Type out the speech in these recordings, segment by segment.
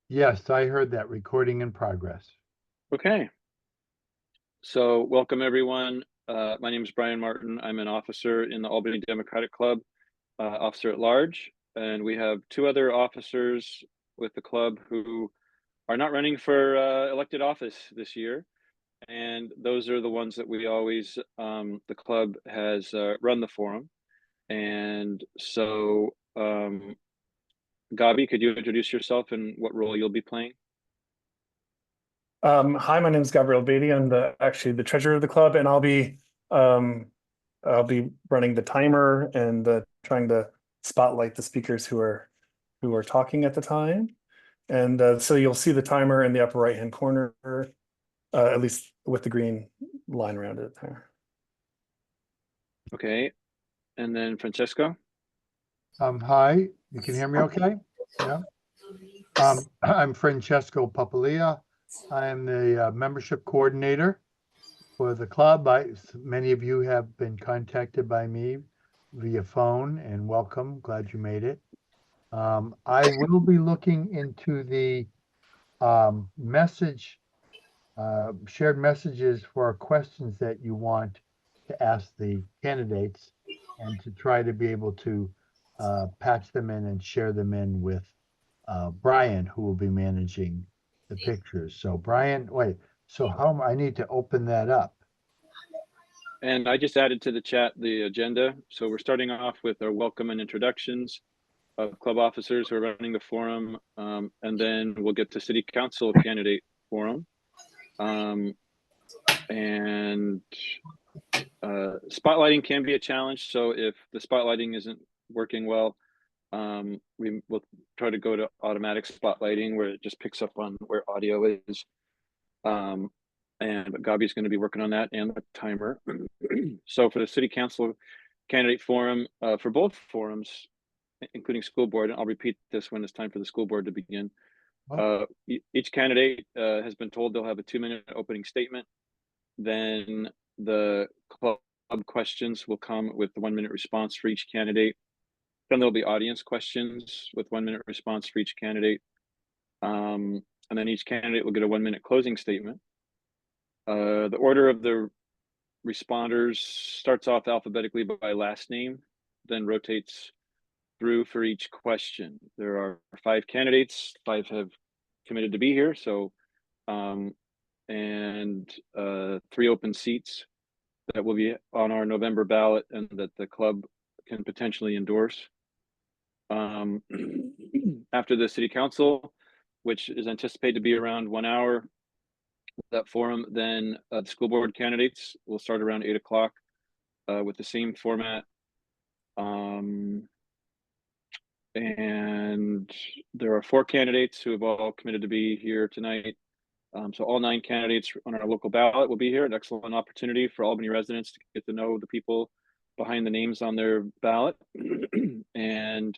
Yes, I heard that recording in progress. Okay, so welcome everyone. My name is Brian Martin. I'm an officer in the Albany Democratic Club, officer at large, and we have two other officers with the club who are not running for elected office this year. And those are the ones that we always, the club has run the forum. And so, Gabi, could you introduce yourself and what role you'll be playing? Hi, my name is Gabriel Beatty. I'm actually the treasurer of the club, and um, I'll be running the timer and trying to spotlight the speakers who are talking at the time. And so you'll see the timer in the upper right hand corner, at least with the green line around it there. Okay, and then Francesco. Hi, you can hear me okay? Yeah. I'm Francesco Papalia. I am the membership coordinator for the club. Many of you have been contacted by me via phone, and welcome. Glad you made it. I will be looking into the shared messages for questions that you want to ask the candidates and to try to be able to patch them in and share them in with Brian, who will be managing the pictures. So Brian, wait, so I need to open that up. And I just added to the chat the agenda. So we're starting off with our welcome and introductions of club officers who are running the forum. And then we'll get to city council candidate forum. And spotlighting can be a challenge. So if the spotlighting isn't working well, we will try to go to automatic spotlighting where it just picks up on where audio is. But Gabi's going to be working on that and the timer. So for the city council candidate forum, for both forums, including school board, and I'll repeat this when it's time for the school board to begin. Each candidate has been told they'll have a 2-minute opening statement. Then the club questions will come with the 1-minute response for each candidate. Then there'll be audience questions with 1-minute response for each candidate. And then each candidate will get a 1-minute closing statement. The order of the responders starts off alphabetically by last name, then rotates through for each question. There are 5 candidates, 5 have committed to be here, so and 3 open seats that will be on our November ballot and that the club can potentially endorse. After the city council, which is anticipated to be around 1 hour, that forum, then the school board candidates will start around 8 o'clock with the same format. And there are 4 candidates who have all committed to be here tonight. So all 9 candidates on our local ballot will be here. An excellent opportunity for Albany residents to get to know the people behind the names on their ballot. And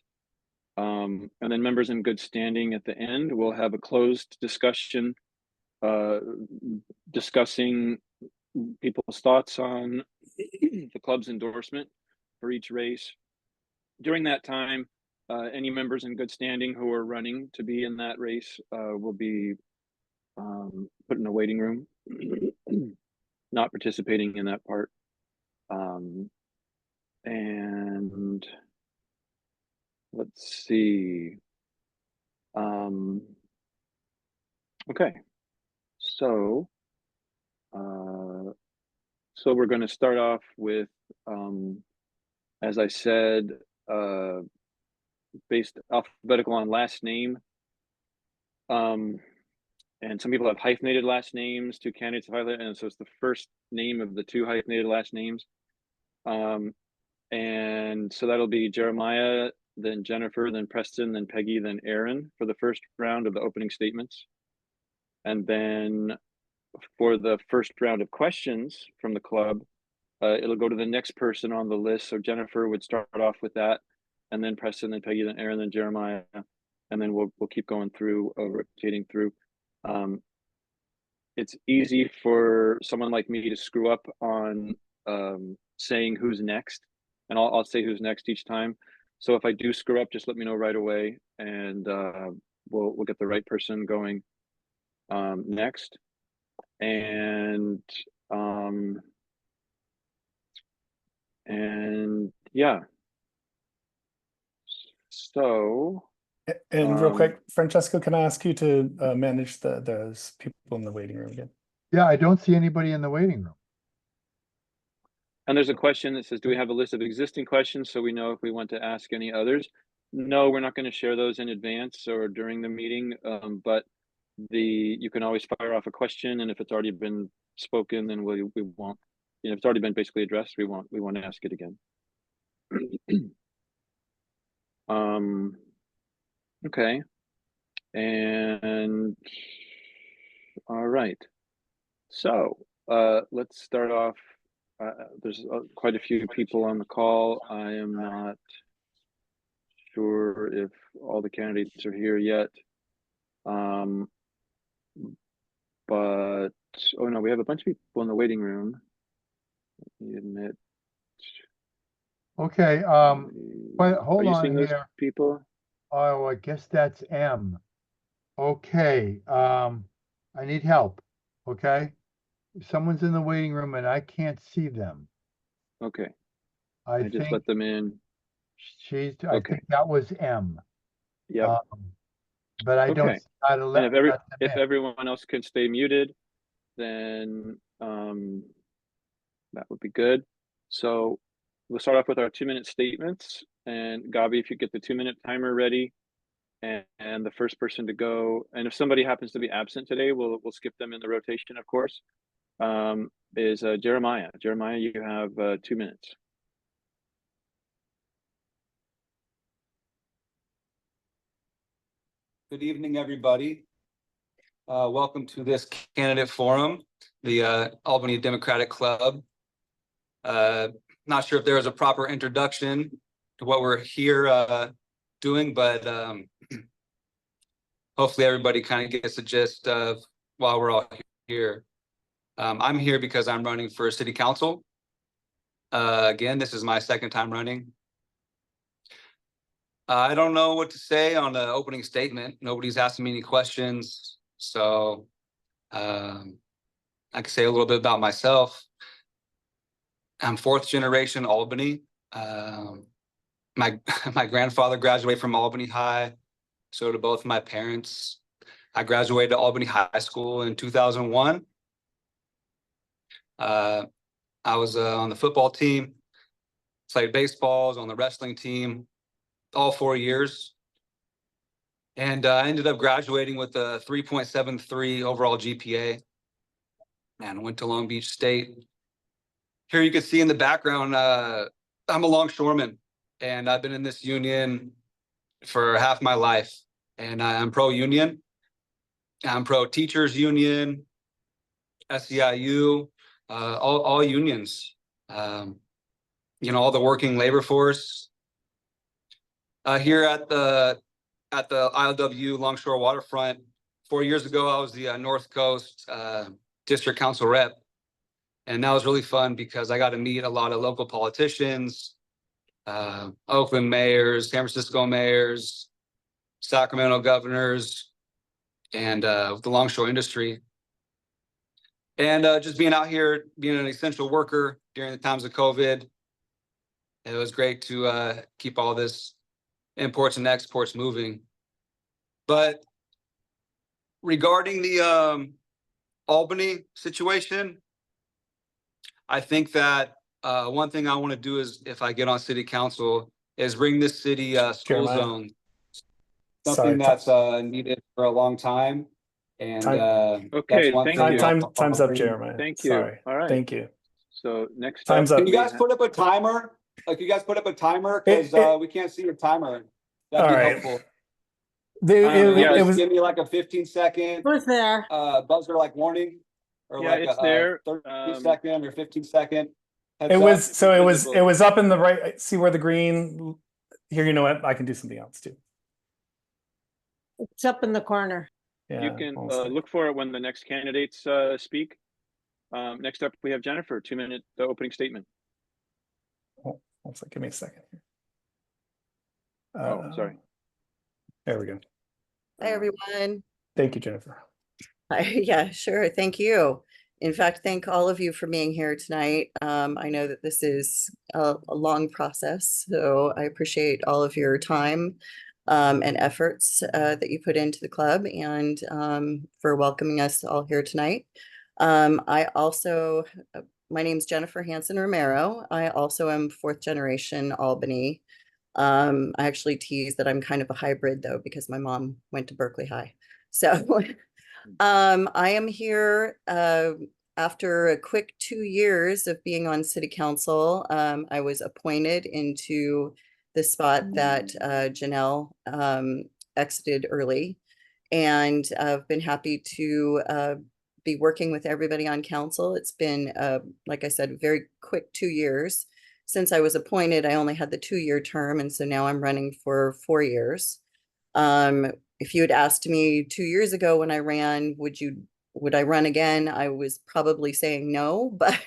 then members in good standing at the end will have a closed discussion discussing people's thoughts on the club's endorsement for each race. During that time, any members in good standing who are running to be in that race will be put in a waiting room, not participating in that part. And let's see. Okay, so we're going to start off with, as I said, based alphabetical on last name. And some people have hyphenated last names. 2 candidates have hyphenated, and so it's the first name of the 2 hyphenated last names. And so that'll be Jeremiah, then Jennifer, then Preston, then Peggy, then Aaron for the first round of the opening statements. And then for the first round of questions from the club, it'll go to the next person on the list. So Jennifer would start off with that, and then Preston, then Peggy, then Aaron, then Jeremiah, and then we'll keep going through, rotating through. It's easy for someone like me to screw up on saying who's next, and I'll say who's next each time. So if I do screw up, just let me know right away, and we'll get the right person going next. And yeah. So And real quick, Francesco, can I ask you to manage those people in the waiting room again? Yeah, I don't see anybody in the waiting room. and there's a question that says, do we have a list of existing questions so we know if we want to ask any others? No, we're not going to share those in advance or during the meeting, but you can always fire off a question, and if it's already been spoken, then we won't. If it's already been basically addressed, we won't ask it again. Okay, and all right. So let's start off. There's quite a few people on the call. I am not sure if all the candidates are here yet. But oh no, we have a bunch of people in the waiting room. Let me admit. Okay, but Are hold you on seeing those here. people? Oh, I guess that's M. Okay, I need help, okay? Someone's in the waiting room and I can't see them. Okay, I I just think let them in. I Okay. think that was M. Yep. But I don't Okay. see how to And let them if in. everyone else can stay muted, then that would be good. So we'll start off with our 2-minute statements. And Gabi, if you get the 2-minute timer ready, and the first person to go, and if somebody happens to be absent today, we'll skip them in the rotation, of course. Is Jeremiah. Jeremiah, you have 2 minutes. Good evening, everybody. Welcome to this candidate forum, the Albany Democratic Club. Not sure if there was a proper introduction to what we're here doing, but hopefully everybody kind of gets the gist of why we're all here. I'm here because I'm running for city council. Again, this is my second time running. I don't know what to say on the opening statement. Nobody's asking me any questions. So I can say a little bit about myself. I'm fourth generation Albany. My grandfather graduated from Albany High. So did both my parents. I graduated Albany High School in 2001. I was on the football team, played baseball, was on the wrestling team, all 4 years. And I ended up graduating with a 3.73 overall GPA and went to Long Beach State. Here you can see in the background, I'm a longshoreman, and I've been in this union for half my life. And I'm pro-union. I'm pro-teachers union, SEIU, all unions. All the working labor force. Here at the ILW Longshore Waterfront, 4 years ago, I was the North Coast District Council rep. And that was really fun because I got to meet a lot of local politicians, Oakland mayors, San Francisco mayors, Sacramento governors, and the longshore industry. And just being out here, being an essential worker during the times of COVID, it was great to keep all this imports and exports moving. But regarding the Albany situation, I think that one thing I want to do is, if I get on city council, is bring this city school Jeremiah. zone. Something that's needed for a long time. And Okay, that's one thank thing. you. Time's up, Jeremiah. Thank you. Sorry. All right. Thank you. So next Time's up, up. Can you guys put up a timer? Like, you guys put up a timer, because we can't see your timer. That'd All be right. helpful. Yeah, Just give me like a 15-second Who's there? buzzer, like warning, or Yeah, like it's a there. 30-second or 15-second. It was Visible. it was up in the right. See where the green here. You know what? I can do something else too. It's up in the corner. Yeah. You can hold on a sec. look for it when the next candidates speak. Next up, we have Jennifer, 2-minute opening statement. Hold on a sec. Give me a second. Oh, sorry. There we go. Hi, everyone. Thank you, Jennifer. Yeah, sure. Thank you. In fact, thank all of you for being here tonight. I know that this is a long process, so I appreciate all of your time and efforts that you put into the club and for welcoming us all here tonight. I also, my name's Jennifer Hansen Romero. I also am fourth generation Albany. I actually tease that I'm kind of a hybrid though, because my mom went to Berkeley High. So I am here after a quick 2 years of being on city council. I was appointed into the spot that Janelle exited early, and I've been happy to be working with everybody on council. It's been, like I said, a very quick 2 years. Since I was appointed, I only had the 2-year term, and so now I'm running for 4 years. If you had asked me 2 years ago when I ran, would I run again? I was probably saying no, but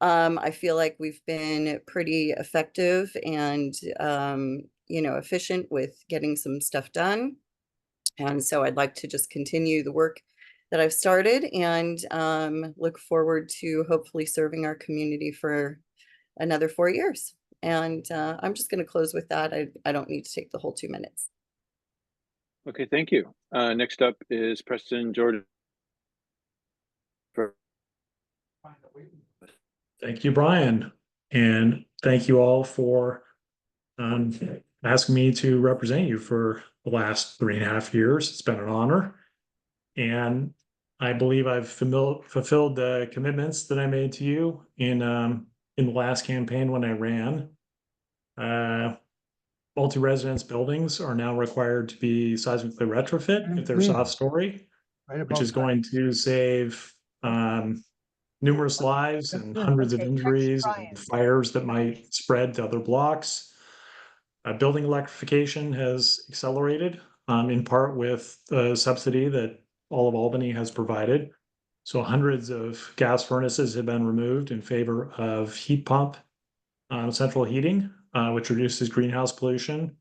I feel like we've been pretty effective and efficient with getting some stuff done. And so I'd like to just continue the work that I've started and look forward to hopefully serving our community for another 4 years. And I'm just going to close with that. I don't need to take the whole 2 minutes. Okay, thank you. Next up is Preston Jordan. Thank you, Brian. And thank you all for asking me to represent you for the last 3.5 years. It's been an honor. And I believe I've fulfilled the commitments that I made to you in the last campaign when I ran. Multi-residence buildings are now required to be seismically retrofit if they're soft story, which is going to save numerous lives and hundreds of injuries and fires that might spread to other blocks. Building electrification has accelerated, in part with the subsidy that all of Albany has provided. So hundreds of gas furnaces have been removed in favor of heat pump central heating, which reduces greenhouse pollution.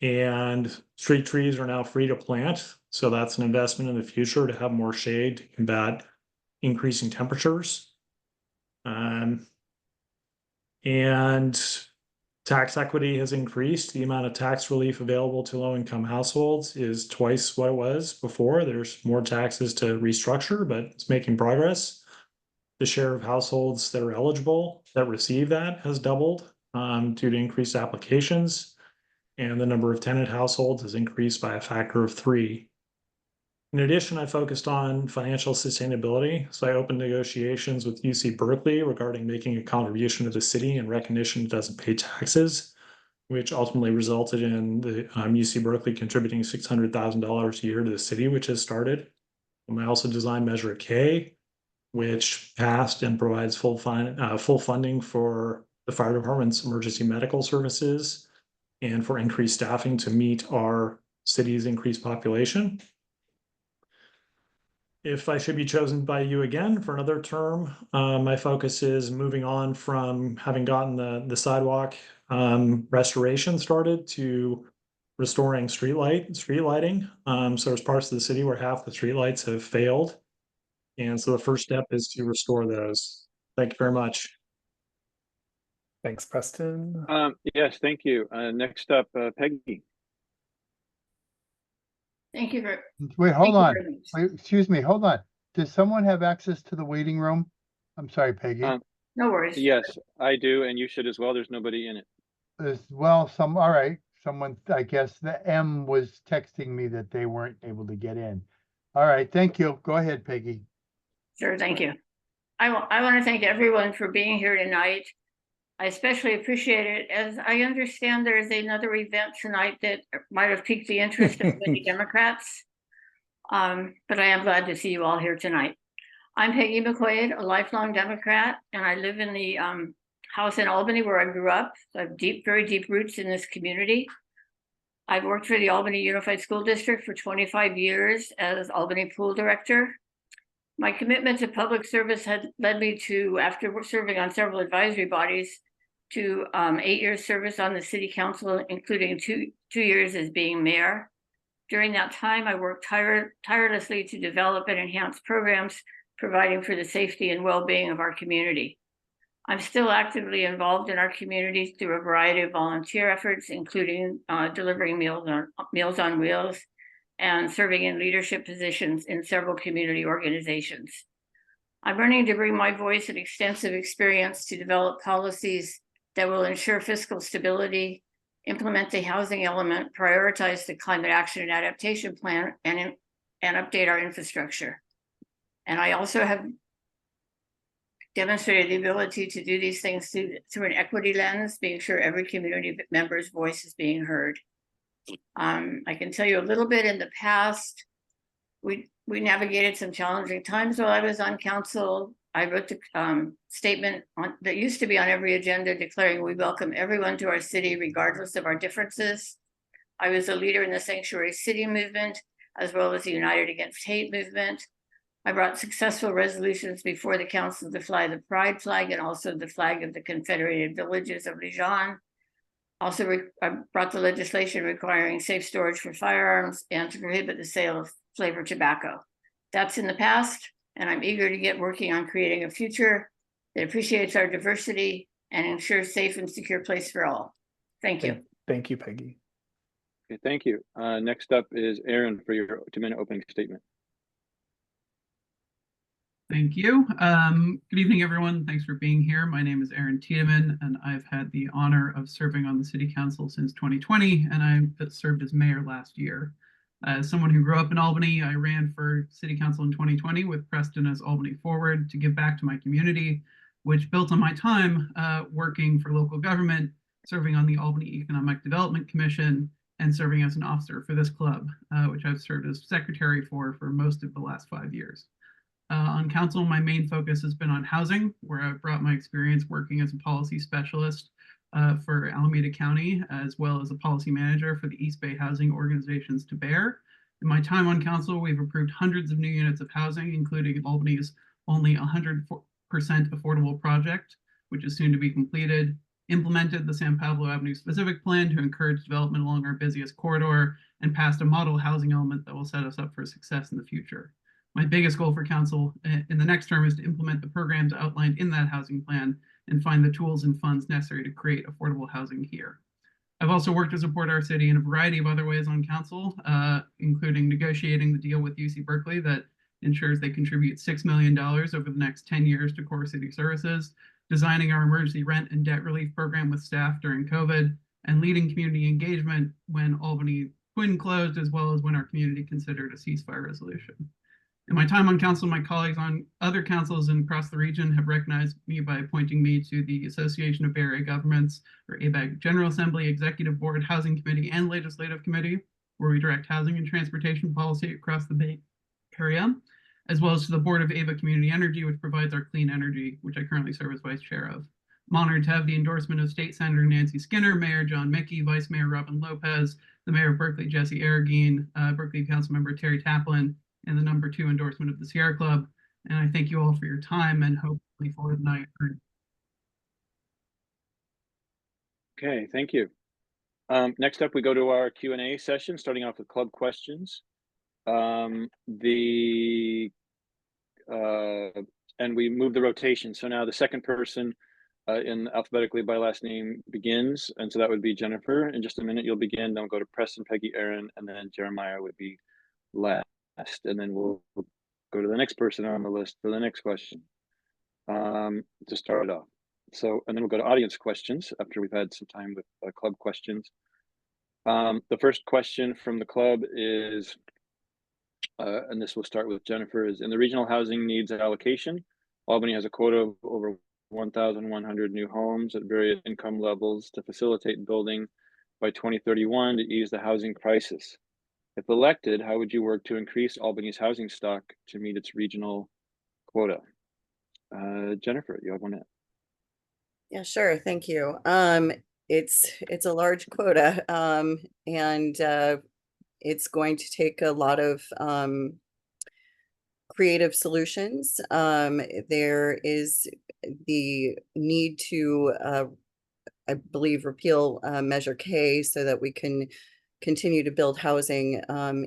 And street trees are now free to plant. So that's an investment in the future to have more shade to combat increasing temperatures. And tax equity has increased. The amount of tax relief available to low-income households is twice what it was before. There's more taxes to restructure, but it's making progress. The share of households that are eligible that receive that has doubled due to increased applications. And the number of tenant households has increased by a factor of 3. In addition, I focused on financial sustainability. So I opened negotiations with UC Berkeley regarding making a contribution to the city in recognition it doesn't pay taxes, which ultimately resulted in the UC Berkeley contributing $600,000 a year to the city, which has started. I also designed Measure K, which passed and provides full funding for the fire department's emergency medical services and for increased staffing to meet our city's increased population. If I should be chosen by you again for another term, my focus is moving on from having gotten the sidewalk restoration started to restoring street lighting. So there's parts of the city where half the streetlights have failed. And so the first step is to restore those. Thank you very much. Thanks, Preston. Yes, thank you. Next up, Peggy. Thank you very. Wait, hold on. very much. Wait, excuse me, hold on. Does someone have access to the waiting room? I'm sorry, Peggy. No worries. Yes, I do, and you should as well. There's nobody in it. All right. Someone, I guess the M was texting me that they weren't able to get in. All right, thank you. Go ahead, Peggy. Sure, thank you. I want to thank everyone for being here tonight. I especially appreciate it, as I understand there is another event tonight that might have piqued the interest of many Democrats. But I am glad to see you all here tonight. I'm Peggy McQuaid, a lifelong Democrat, and I live in the house in Albany where I grew up. So I have very deep roots in this community. I've worked for the Albany Unified School District for 25 years as Albany Pool Director. My commitment to public service had led me to, after serving on several advisory bodies, to 8 years service on the city council, including two years as being mayor. During that time, I worked tirelessly to develop and enhance programs providing for the safety and well-being of our community. I'm still actively involved in our community through a variety of volunteer efforts, including delivering Meals on Wheels and serving in leadership positions in several community organizations. I'm running to bring my voice and extensive experience to develop policies that will ensure fiscal stability, implement the housing element, prioritize the climate action and adaptation plan, and update our infrastructure. And I also have demonstrated the ability to do these things through an equity lens, being sure every community member's voice is being heard. I can tell you a little bit. In the past, we navigated some challenging times while I was on council. I wrote the statement that used to be on every agenda declaring we welcome everyone to our city regardless of our differences. I was a leader in the Sanctuary City movement, as well as the United Against Hate movement. I brought successful resolutions before the council to fly the pride flag and also the flag of the Confederated Villages of Lejeune. Also, I brought the legislation requiring safe storage for firearms and to prohibit the sale of flavored tobacco. That's in the past, and I'm eager to get working on creating a future that appreciates our diversity and ensures safe and secure place for all. Thank you. Thank you, Peggy. Okay, thank you. Next up is Aaron for your 2-minute opening statement. Thank you. Good evening, everyone. Thanks for being here. My name is Aaron Tiedemann, and I've had the honor of serving on the City Council since 2020, and I served as mayor last year. As someone who grew up in Albany, I ran for City Council in 2020 with Preston as Albany Forward to give back to my community, which built on my time working for local government, serving on the Albany Economic Development Commission, and serving as an officer for this club, which I've served as secretary for most of the last 5 years. On council, my main focus has been on housing, where I've brought my experience working as a policy specialist for Alameda County, as well as a policy manager for the East Bay housing organizations to bear. In my time on council, we've approved hundreds of new units of housing, including Albany's only 100% affordable project, which is soon to be completed, implemented the San Pablo Avenue specific plan to encourage development along our busiest corridor, and passed a model housing element that will set us up for success in the future. My biggest goal for council in the next term is to implement the programs outlined in that housing plan and find the tools and funds necessary to create affordable housing here. I've also worked to support our city in a variety of other ways on council, including negotiating the deal with UC Berkeley that ensures they contribute $6 million over the next 10 years to core city services, designing our emergency rent and debt relief program with staff during COVID, and leading community engagement when Albany Twin closed, as well as when our community considered a ceasefire resolution. In my time on council, my colleagues on other councils and across the region have recognized me by appointing me to the Association of Bay Area Governments, or ABAG General Assembly, Executive Board, Housing Committee, and Legislative Committee, where we direct housing and transportation policy across the Bay Area, as well as to the Board of Ava Community Energy, which provides our clean energy, which I currently serve as vice chair of. I'm honored to have the endorsement of State Senator Nancy Skinner, Mayor John Mickey, Vice Mayor Robin Lopez, the Mayor of Berkeley, Jesse Arreguín, Berkeley Councilmember Terry Taplin, and the number 2 endorsement of the Sierra Club. And I thank you all for your time and hopefully for the night. Okay, thank you. Next up, we go to our Q&A session, starting off with club questions. And we move the rotation. So now the second person in alphabetically by last name begins. And so that would be Jennifer. In just a minute, you'll begin. Then we'll go to Preston, Peggy, Aaron, and then Jeremiah would be last. And then we'll go to the next person on the list for the next question to start it off. So, and then we'll go to audience questions after we've had some time with club questions. The first question from the club is, and this will start with Jennifer, is in the regional housing needs allocation, Albany has a quota of over 1,100 new homes at various income levels to facilitate building by 2031 to ease the housing crisis. If elected, how would you work to increase Albany's housing stock to meet its regional quota? Jennifer, you have 1 minute. Yeah, sure. Thank you. It's a large quota, and it's going to take a lot of creative solutions. There is the need to, I believe, repeal Measure K so that we can continue to build housing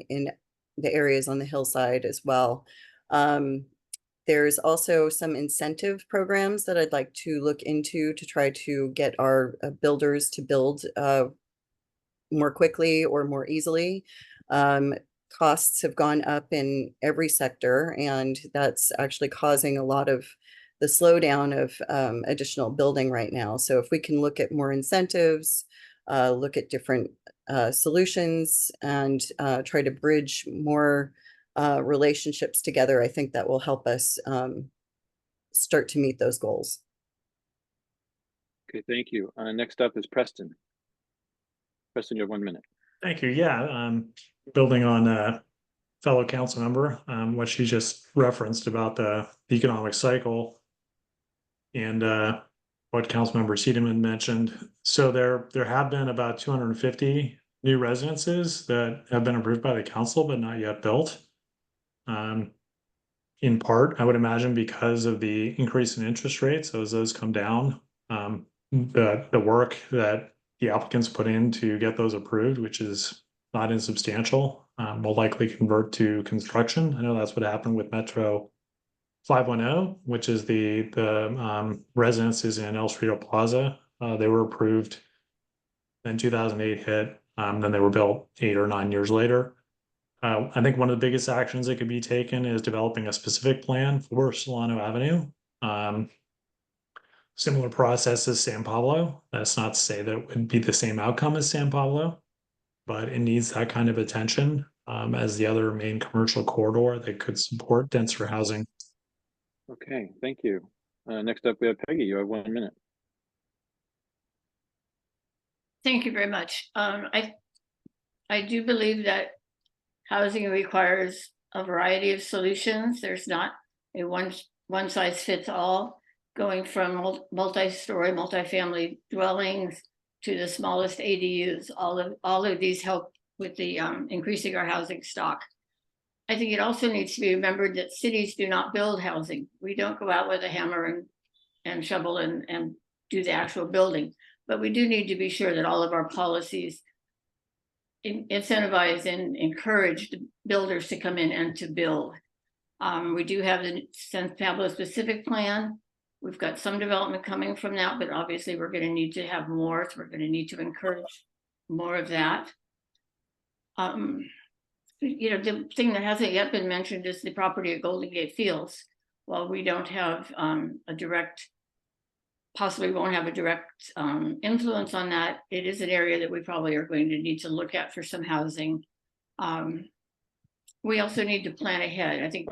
in the areas on the hillside as well. There's also some incentive programs that I'd like to look into to try to get our builders to build more quickly or more easily. Costs have gone up in every sector, and that's actually causing a lot of the slowdown of additional building right now. So if we can look at more incentives, look at different solutions, and try to bridge more relationships together, I think that will help us start to meet those goals. Okay, thank you. Next up is Preston. Preston, you have 1 minute. Thank you. Yeah, building on fellow council member, what she just referenced about the economic cycle and what Councilmember Tiedemann mentioned. So there have been about 250 new residences that have been approved by the council but not yet built. In part, I would imagine because of the increase in interest rates, as those come down, the work that the applicants put in to get those approved, which is not insubstantial, will likely convert to construction. I know that's what happened with Metro 510, which is the residences in El Cerrito Plaza. They were approved, then 2008 hit, then they were built 8 or 9 years later. I think one of the biggest actions that could be taken is developing a specific plan for Solano Avenue. Similar process as San Pablo. That's not to say that it would be the same outcome as San Pablo, but it needs that kind of attention as the other main commercial corridor that could support denser housing. Okay, thank you. Next up, we have Peggy. You have 1 minute. Thank you very much. I do believe that housing requires a variety of solutions. There's not a one size fits all, going from multi-story, multifamily dwellings to the smallest ADUs. All of these help with the increasing our housing stock. I think it also needs to be remembered that cities do not build housing. We don't go out with a hammer and shovel and do the actual building, but we do need to be sure that all of our policies incentivize and encourage the builders to come in and to build. We do have the San Pablo specific plan. We've got some development coming from that, but obviously we're going to need to have more. So we're going to need to encourage more of that. The thing that hasn't yet been mentioned is the property at Golden Gate Fields. While we don't have possibly won't have a direct influence on that, it is an area that we probably are going to need to look at for some housing. We also need to plan ahead. I think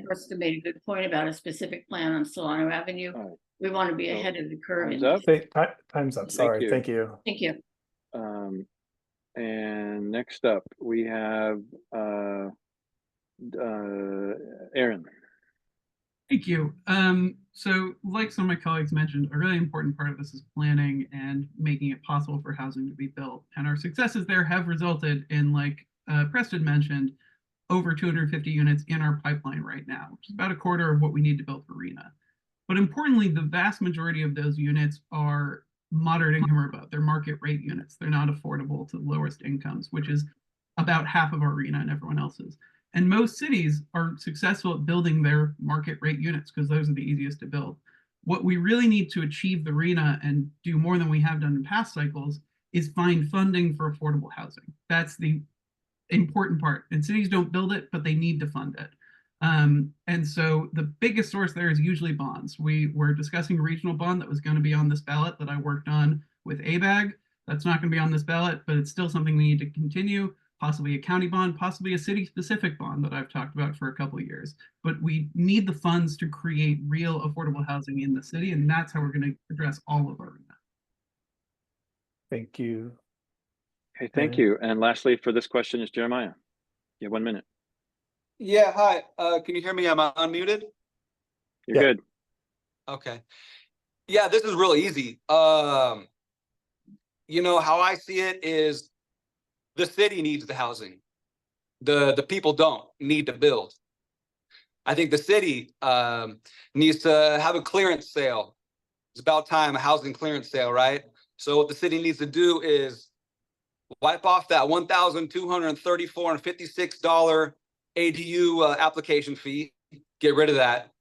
Preston made a good point about a specific plan on Solano Avenue. Right. We want to be ahead of the curve. Time's up. Sorry. Thank you. Thank you. And next up, we have Aaron. Thank you. So like some of my colleagues mentioned, a really important part of this is planning and making it possible for housing to be built. And our successes there have resulted in, like Preston mentioned, over 250 units in our pipeline right now, which is about a quarter of what we need to build for RENA. But importantly, the vast majority of those units are moderate income or above. They're market rate units. They're not affordable to the lowest incomes, which is about half of our RENA and everyone else's. And most cities are successful at building their market rate units because those are the easiest to build. What we really need to achieve the RENA and do more than we have done in past cycles is find funding for affordable housing. That's the important part. And cities don't build it, but they need to fund it. And so the biggest source there is usually bonds. We were discussing a regional bond that was going to be on this ballot that I worked on with ABAG. That's not going to be on this ballot, but it's still something we need to continue. Possibly a county bond, possibly a city-specific bond that I've talked about for a couple of years. But we need the funds to create real affordable housing in the city, and that's how we're going to address all of our RENA. Thank you. Okay, thank you. And lastly, for this question is Jeremiah. You have 1 minute. Yeah, hi. Can you hear me? I'm unmuted. You're good. Okay. Yeah, this is real easy. How I see it is the city needs the housing. The people don't need to build. I think the city needs to have a clearance sale. It's about time, a housing clearance sale, right? So what the city needs to do is Wipe off that $1,234.56 ADU application fee. Get rid of that.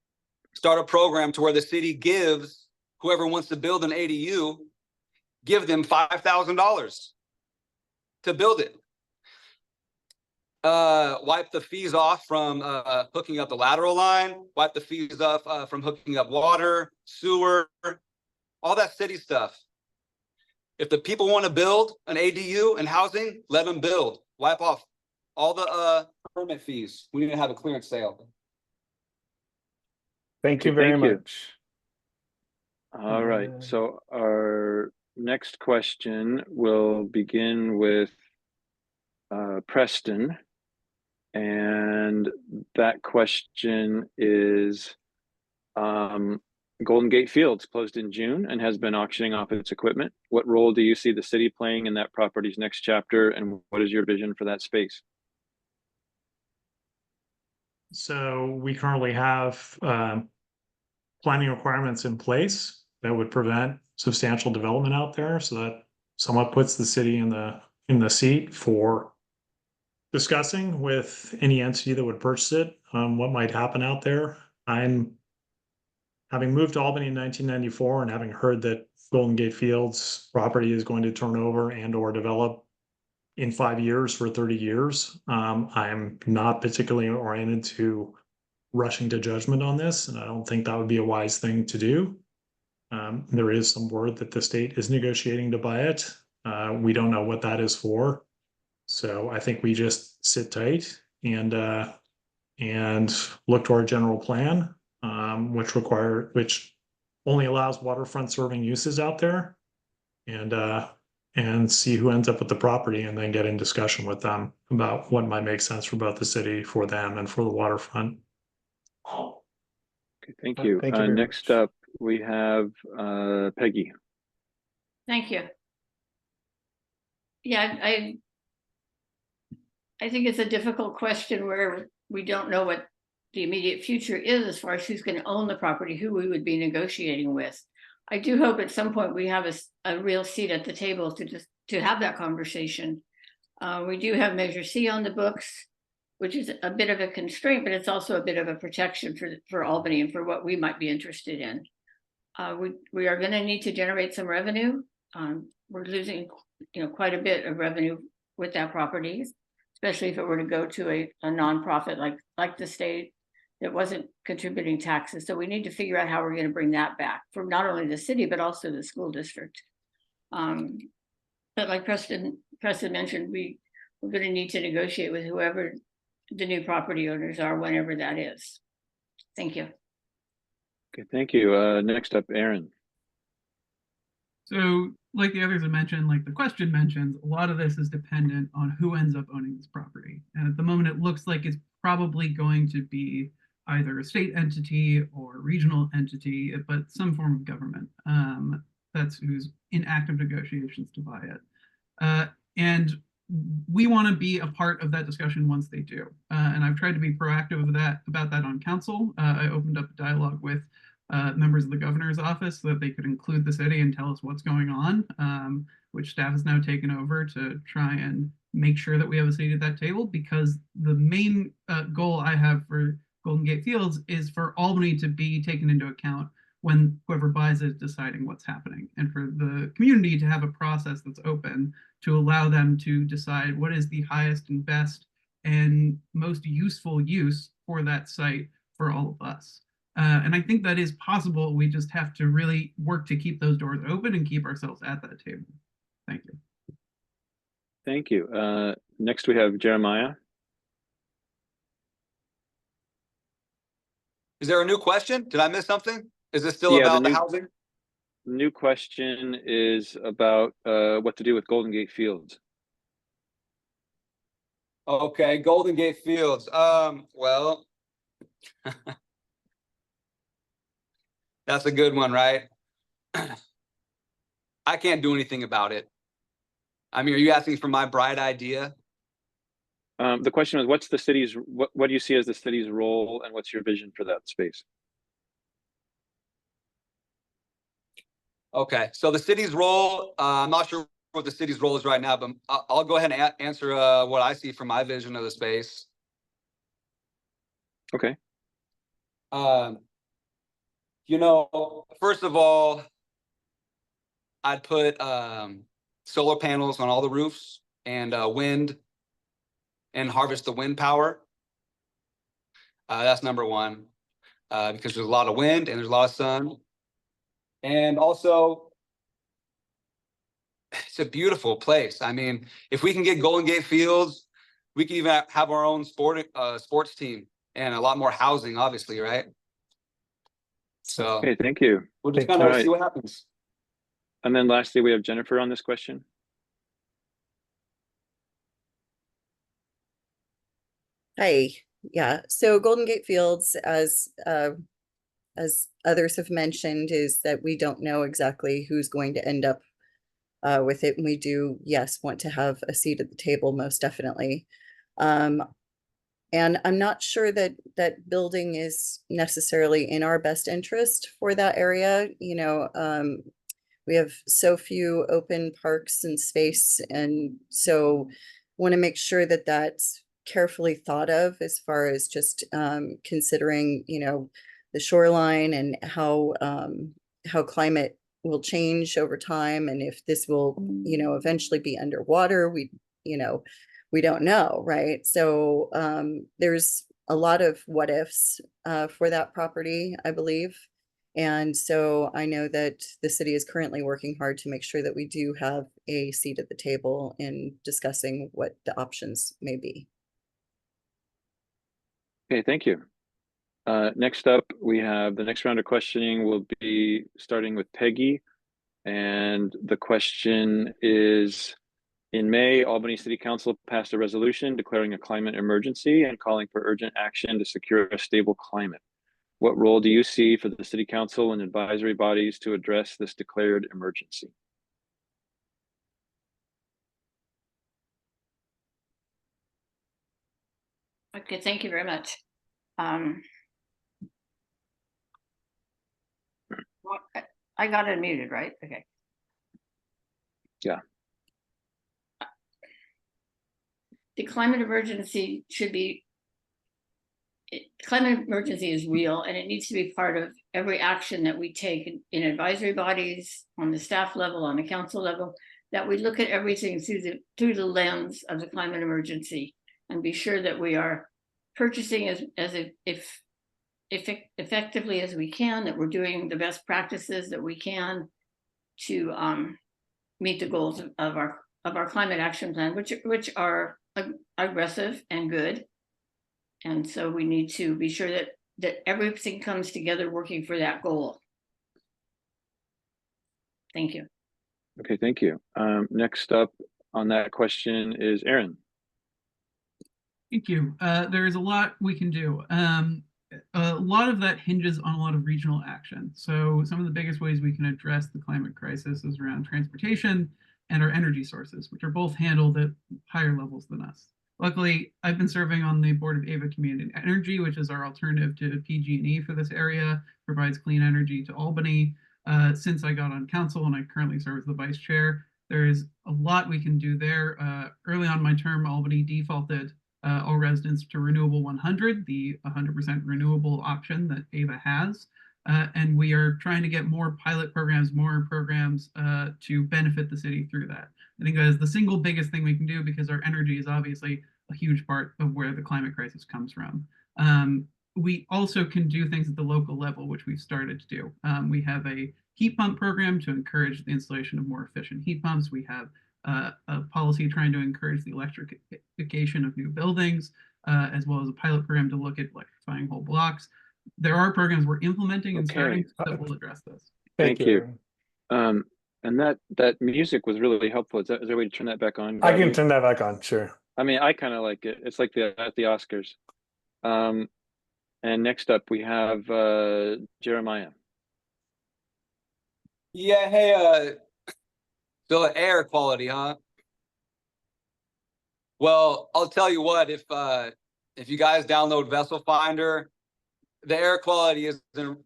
Start a program to where the city gives whoever wants to build an ADU, give them $5,000 to build it. Wipe the fees off from hooking up the lateral line, wipe the fees off from hooking up water, sewer, all that city stuff. If the people want to build an ADU and housing, let them build. Wipe off all the permit fees. We need to have a clearance sale. Thank you Okay, very thank you. much. All right, so our next question will begin with Preston. And that question is, Golden Gate Fields closed in June and has been auctioning off its equipment. What role do you see the city playing in that property's next chapter, and what is your vision for that space? So we currently have planning requirements in place that would prevent substantial development out there. So that somewhat puts the city in the seat for discussing with any entity that would purchase it, what might happen out there. I'm having moved to Albany in 1994 and having heard that Golden Gate Fields property is going to turn over and or develop in 5 years for 30 years. I'm not particularly oriented to rushing to judgment on this, and I don't think that would be a wise thing to do. There is some word that the state is negotiating to buy it. We don't know what that is for. So I think we just sit tight and look to our general plan, which only allows waterfront serving uses out there, and see who ends up with the property, and then get in discussion with them about what might make sense for both the city, for them, and for the waterfront. Okay, thank you. Thank you very Next much. up, we have Peggy. Thank you. Yeah, I think it's a difficult question where we don't know what the immediate future is as far as who's going to own the property, who we would be negotiating with. I do hope at some point we have a real seat at the table to have that conversation. We do have Measure C on the books, which is a bit of a constraint, but it's also a bit of a protection for Albany and for what we might be interested in. We are going to need to generate some revenue. We're losing, quite a bit of revenue with that property, especially if it were to go to a nonprofit like the state that wasn't contributing taxes. So we need to figure out how we're going to bring that back for not only the city, but also the school district. But like Preston mentioned, we're going to need to negotiate with whoever the new property owners are, whenever that is. Thank you. Okay, thank you. Next up, Aaron. So like the others have mentioned, like the question mentions, a lot of this is dependent on who ends up owning this property. And at the moment, it looks like it's probably going to be either a state entity or a regional entity, but some form of government that's who's in active negotiations to buy it. And we want to be a part of that discussion once they do. And I've tried to be proactive about that on council. I opened up a dialogue with members of the governor's office so that they could include the city and tell us what's going on, which staff has now taken over to try and make sure that we have a seat at that table, because the main goal I have for Golden Gate Fields is for Albany to be taken into account when whoever buys it is deciding what's happening, and for the community to have a process that's open to allow them to decide what is the highest and best and most useful use for that site for all of us. And I think that is possible. We just have to really work to keep those doors open and keep ourselves at that table. Thank you. Thank you. Next, we have Jeremiah. Is there a new question? Did I miss something? Is this still about the housing? The new question is about what to do with Golden Gate Fields. Okay, Golden Gate Fields. Well, that's a good one, right? I can't do anything about it. I mean, are you asking for my bright idea? The question is, what's the city's, what do you see as the city's role, and what's your vision for that space? Okay, so the city's role, I'm not sure what the city's role is right now, but I'll go ahead and answer what I see from my vision of the space. Okay. First of all, I'd put solar panels on all the roofs and wind and harvest the wind power. That's number one, because there's a lot of wind and there's a lot of sun. And also, it's a beautiful place. I mean, if we can get Golden Gate Fields, we can even have our own sports team and a lot more housing, obviously, right? So Okay, thank you. we'll just Thank kind of you. see what happens. And then lastly, we have Jennifer on this question. Hi, yeah, so Golden Gate Fields, as others have mentioned, is that we don't know exactly who's going to end up with it. And we do, yes, want to have a seat at the table, most definitely. And I'm not sure that building is necessarily in our best interest for that area. We have so few open parks and space, and so want to make sure that that's carefully thought of as far as just considering, the shoreline and how climate will change over time, and if this will, eventually be underwater. We don't know, right? So there's a lot of what ifs for that property, I believe. And so I know that the city is currently working hard to make sure that we do have a seat at the table in discussing what the options may be. Okay, thank you. Next up, we have the next round of questioning will be starting with Peggy. And the question is, in May, Albany City Council passed a resolution declaring a climate emergency and calling for urgent action to secure a stable climate. What role do you see for the City Council and advisory bodies to address this declared emergency? Okay, thank you very much. I got unmuted, right? Okay. Yeah. The climate emergency climate emergency is real, and it needs to be part of every action that we take in advisory bodies, on the staff level, on the council level, that we look at everything through the lens of the climate emergency and be sure that we are purchasing as effectively as we can, that we're doing the best practices that we can to meet the goals of our climate action plan, which are aggressive and good. And so we need to be sure that everything comes together working for that goal. Thank you. Okay, thank you. Next up on that question is Aaron. Thank you. There is a lot we can do. A lot of that hinges on a lot of regional action. So some of the biggest ways we can address the climate crisis is around transportation and our energy sources, which are both handled at higher levels than us. Luckily, I've been serving on the board of Ava Community Energy, which is our alternative to PG&E for this area, provides clean energy to Albany. Since I got on council, and I currently serve as the vice chair, there is a lot we can do there. Early on my term, Albany defaulted all residents to Renewable 100, the 100% renewable option that Ava has. And we are trying to get more pilot programs, more programs to benefit the city through that. I think that is the single biggest thing we can do, because our energy is obviously a huge part of where the climate crisis comes from. We also can do things at the local level, which we've started to do. We have a heat pump program to encourage the installation of more efficient heat pumps. We have a policy trying to encourage the electrification of new buildings, as well as a pilot program to look at electrifying whole blocks. There are programs we're implementing and starting that will address this. Thank you. And that music was really helpful. Is there a way to turn that back on? I can turn that back on, sure. I mean, I kind of like it. It's like at the Oscars. And next up we have Jeremiah. Yeah, hey, so air quality, huh? Well, I'll tell you what, if you guys download Vessel Finder, the air quality isn't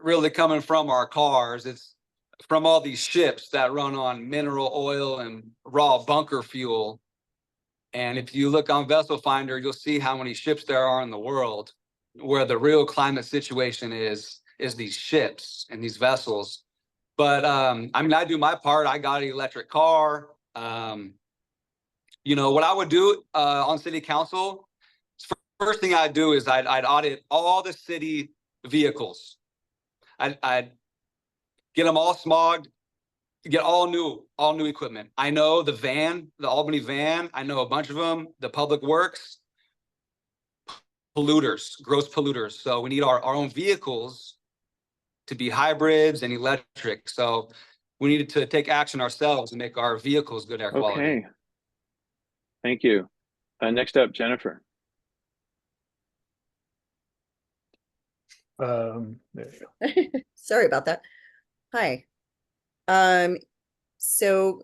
really coming from our cars. It's from all these ships that run on mineral oil and raw bunker fuel. And if you look on Vessel Finder, you'll see how many ships there are in the world, where the real climate situation is these ships and these vessels. But I mean, I do my part. I got an electric car. You know, what I would do on city council, first thing I'd do is I'd audit all the city vehicles. I'd get them all smogged, get all new equipment. I know the van, the Albany van, I know a bunch of them, the public works, polluters, gross polluters. So we need our own vehicles to be hybrids and electric. So we needed to take action ourselves and make our vehicles good air quality. Okay. Thank you. Next up, Jennifer. There you go. Sorry about that. Hi. So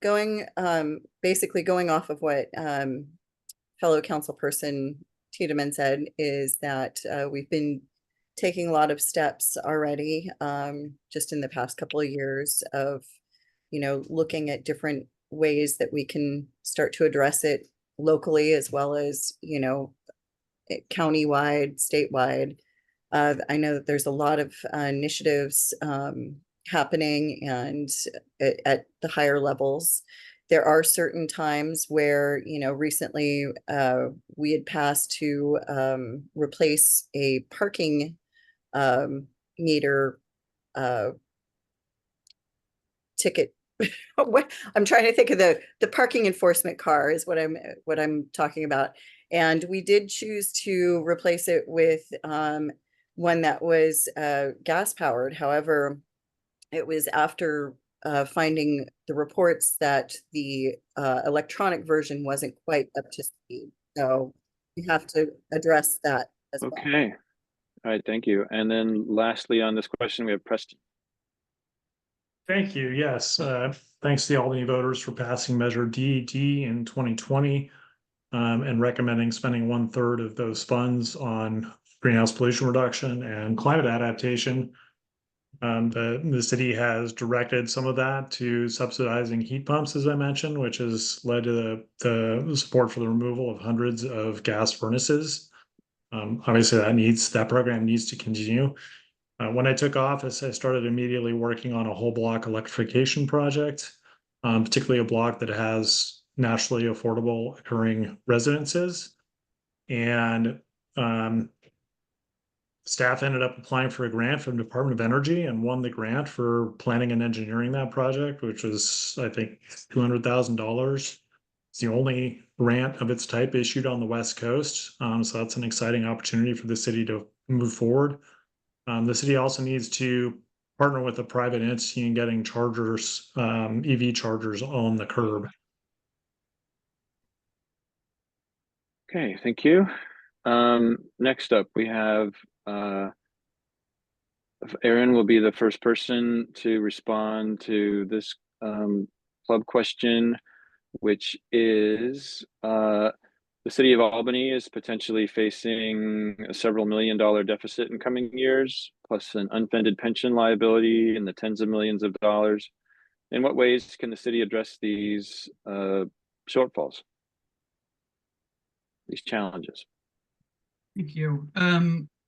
basically going off of what fellow councilperson Tiedemann said is that we've been taking a lot of steps already just in the past couple of years of, you know, looking at different ways that we can start to address it locally as well as, you know, countywide, statewide. I know that there's a lot of initiatives happening and at the higher levels. There are certain times where, you know, recently we had passed to replace a parking meter ticket. I'm trying to think of the parking enforcement car is what I'm talking about. And we did choose to replace it with one that was gas powered. However, it was after finding the reports that the electronic version wasn't quite up to speed. So we have to address that as well. Okay. All right, thank you. And then lastly on this question, we have Preston. Thank you. Yes. Thanks to the Albany voters for passing Measure DET in 2020 and recommending spending 1/3 of those funds on greenhouse pollution reduction and climate adaptation. The city has directed some of that to subsidizing heat pumps, as I mentioned, which has led to the support for the removal of hundreds of gas furnaces. Obviously, that program needs to continue. When I took office, I started immediately working on a whole block electrification project, particularly a block that has naturally affordable occurring residences. And staff ended up applying for a grant from the Department of Energy and won the grant for planning and engineering that project, which was, I think, $200,000. It's the only grant of its type issued on the West Coast. So that's an exciting opportunity for the city to move forward. The city also needs to partner with a private entity in getting chargers, EV chargers on the curb. Okay, thank you. Next up, we have Aaron will be the first person to respond to this club question, which is the city of Albany is potentially facing a several $million deficit in coming years, plus an unfunded pension liability in the tens of millions of dollars. In what ways can the city address these shortfalls, these challenges? Thank you.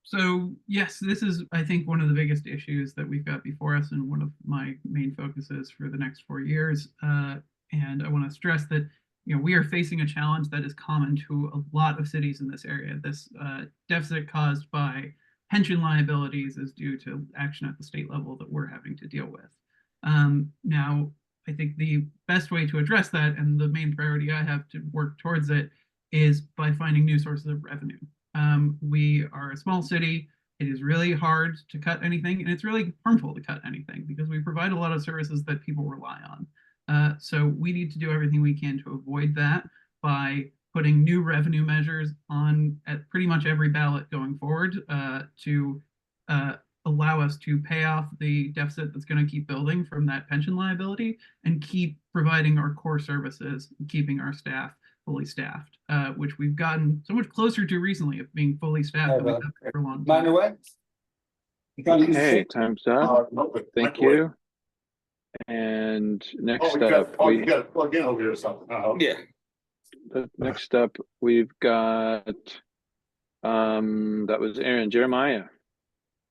So yes, this is, I think, one of the biggest issues that we've got before us and one of my main focuses for the next 4 years. And I want to stress that, you know, we are facing a challenge that is common to a lot of cities in this area. This deficit caused by pension liabilities is due to action at the state level that we're having to deal with. Now, I think the best way to address that, and the main priority I have to work towards it, is by finding new sources of revenue. We are a small city. It is really hard to cut anything, and it's really harmful to cut anything because we provide a lot of services that people rely on. So we need to do everything we can to avoid that by putting new revenue measures on at pretty much every ballot going forward to allow us to pay off the deficit that's going to keep building from that pension liability and keep providing our core services, keeping our staff fully staffed, which we've gotten so much closer to recently of being fully staffed than we've had for a long time. Okay, time's up. Thank you. And next Oh, up, you got to plug in over here or something. Yeah. next up, we've got, that was Aaron. Jeremiah.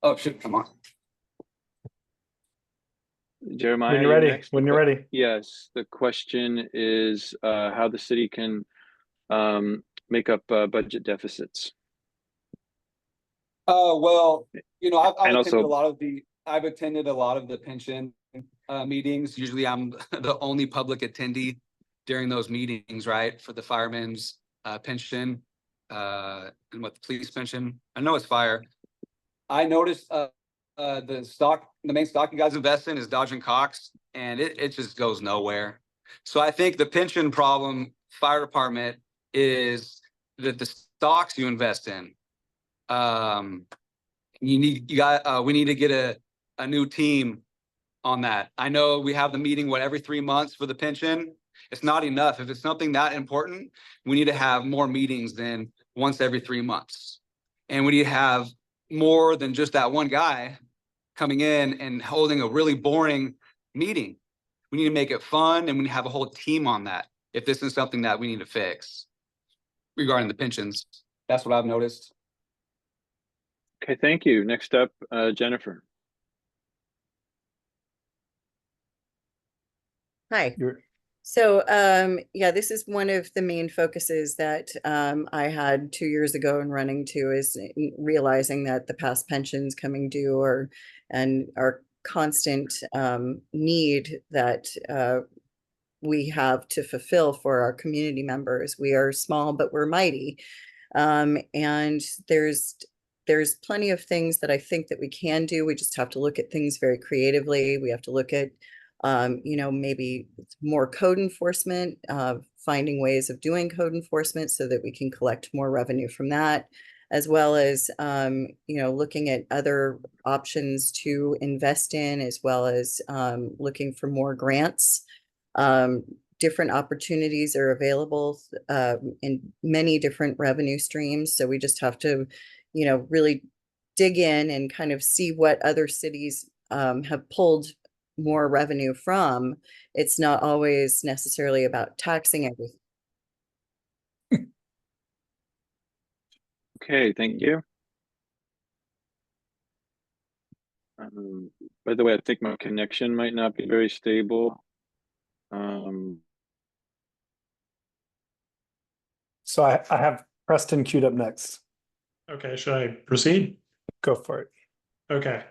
Oh, shit, come on. Jeremiah, When you're you're ready, next. when you're ready. Yes, the question is how the city can make up budget deficits. Well, you know, And also- I've attended a lot of the pension meetings. Usually I'm the only public attendee during those meetings, right? For the firemen's pension and what the police pension. I know it's fire. I noticed the main stock you guys invest in is Dodge and Cox, and it just goes nowhere. So I think the pension problem, fire department, is that the stocks you invest in. We need to get a new team on that. I know we have the meeting every 3 months for the pension. It's not enough. If it's something that important, we need to have more meetings than once every 3 months. And we need to have more than just that one guy coming in and holding a really boring meeting. We need to make it fun, and we need to have a whole team on that if this is something that we need to fix regarding the pensions. That's what I've noticed. Okay, thank you. Next up, Jennifer. Hi. You're, So, yeah, this is one of the main focuses that I had 2 years ago in running to, is realizing that the past pensions coming due and our constant need that we have to fulfill for our community members. We are small, but we're mighty. And there's plenty of things that I think that we can do. We just have to look at things very creatively. We have to look at maybe more code enforcement, finding ways of doing code enforcement so that we can collect more revenue from that, as well as, looking at other options to invest in, as well as looking for more grants. Different opportunities are available in many different revenue streams. So we just have to, really dig in and kind of see what other cities have pulled more revenue from. It's not always necessarily about taxing everything. Okay, thank you. By the way, I think my connection might not be very stable. so I have Preston queued up next. Okay, should I proceed? Go for it. Okay.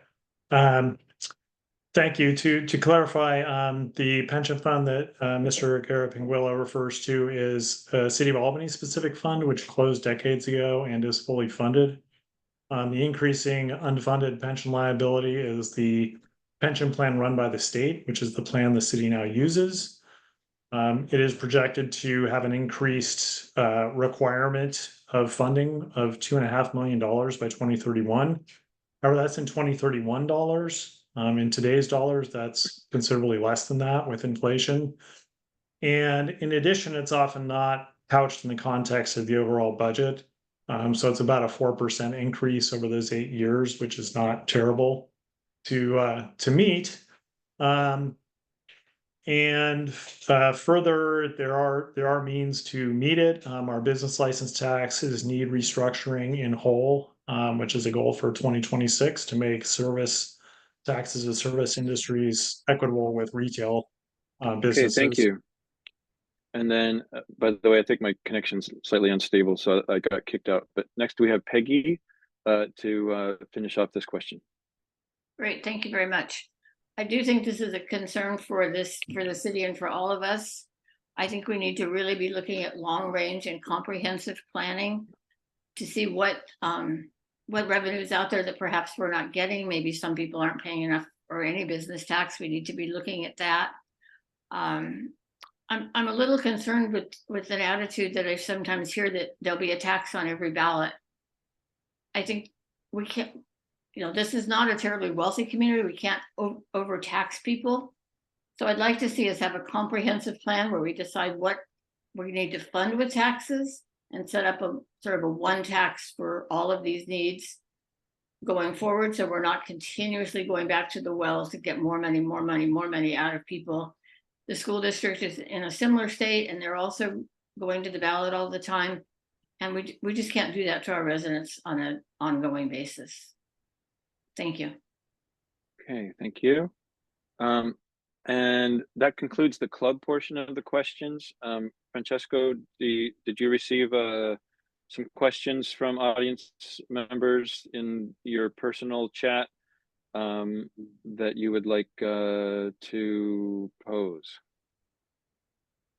Thank you. To clarify, the pension fund that Mr. Garapinguilla refers to is a City of Albany specific fund, which closed decades ago and is fully funded. The increasing unfunded pension liability is the pension plan run by the state, which is the plan the city now uses. It is projected to have an increased requirement of funding of $2.5 million by 2031. However, that's in 2031 dollars. In today's dollars, that's considerably less than that with inflation. And in addition, it's often not couched in the context of the overall budget. So it's about a 4% increase over those 8 years, which is not terrible to meet. And further, there are means to meet it. Our business license taxes need restructuring in whole, which is a goal for 2026 to make service taxes of service industries equitable with retail businesses. Okay, thank you. And then, by the way, I think my connection's slightly unstable, so I got kicked out. But next we have Peggy to finish off this question. Great, thank you very much. I do think this is a concern for the city and for all of us. I think we need to really be looking at long range and comprehensive planning to see what revenue is out there that perhaps we're not getting. Maybe some people aren't paying enough or any business tax. We need to be looking at that. I'm a little concerned with an attitude that I sometimes hear, that there'll be a tax on every ballot. I think we can't. This is not a terribly wealthy community. We can't overtax people. So I'd like to see us have a comprehensive plan where we decide what we need to fund with taxes and set up a sort of a one tax for all of these needs. going forward, so we're not continuously going back to the wells to get more money, more money, more money out of people. The school district is in a similar state, and they're also going to the ballot all the time. And we just can't do that to our residents on an ongoing basis. Thank you. Okay, thank you. And that concludes the club portion of the questions. Francesco, did you receive some questions from audience members in your personal chat that you would like to pose?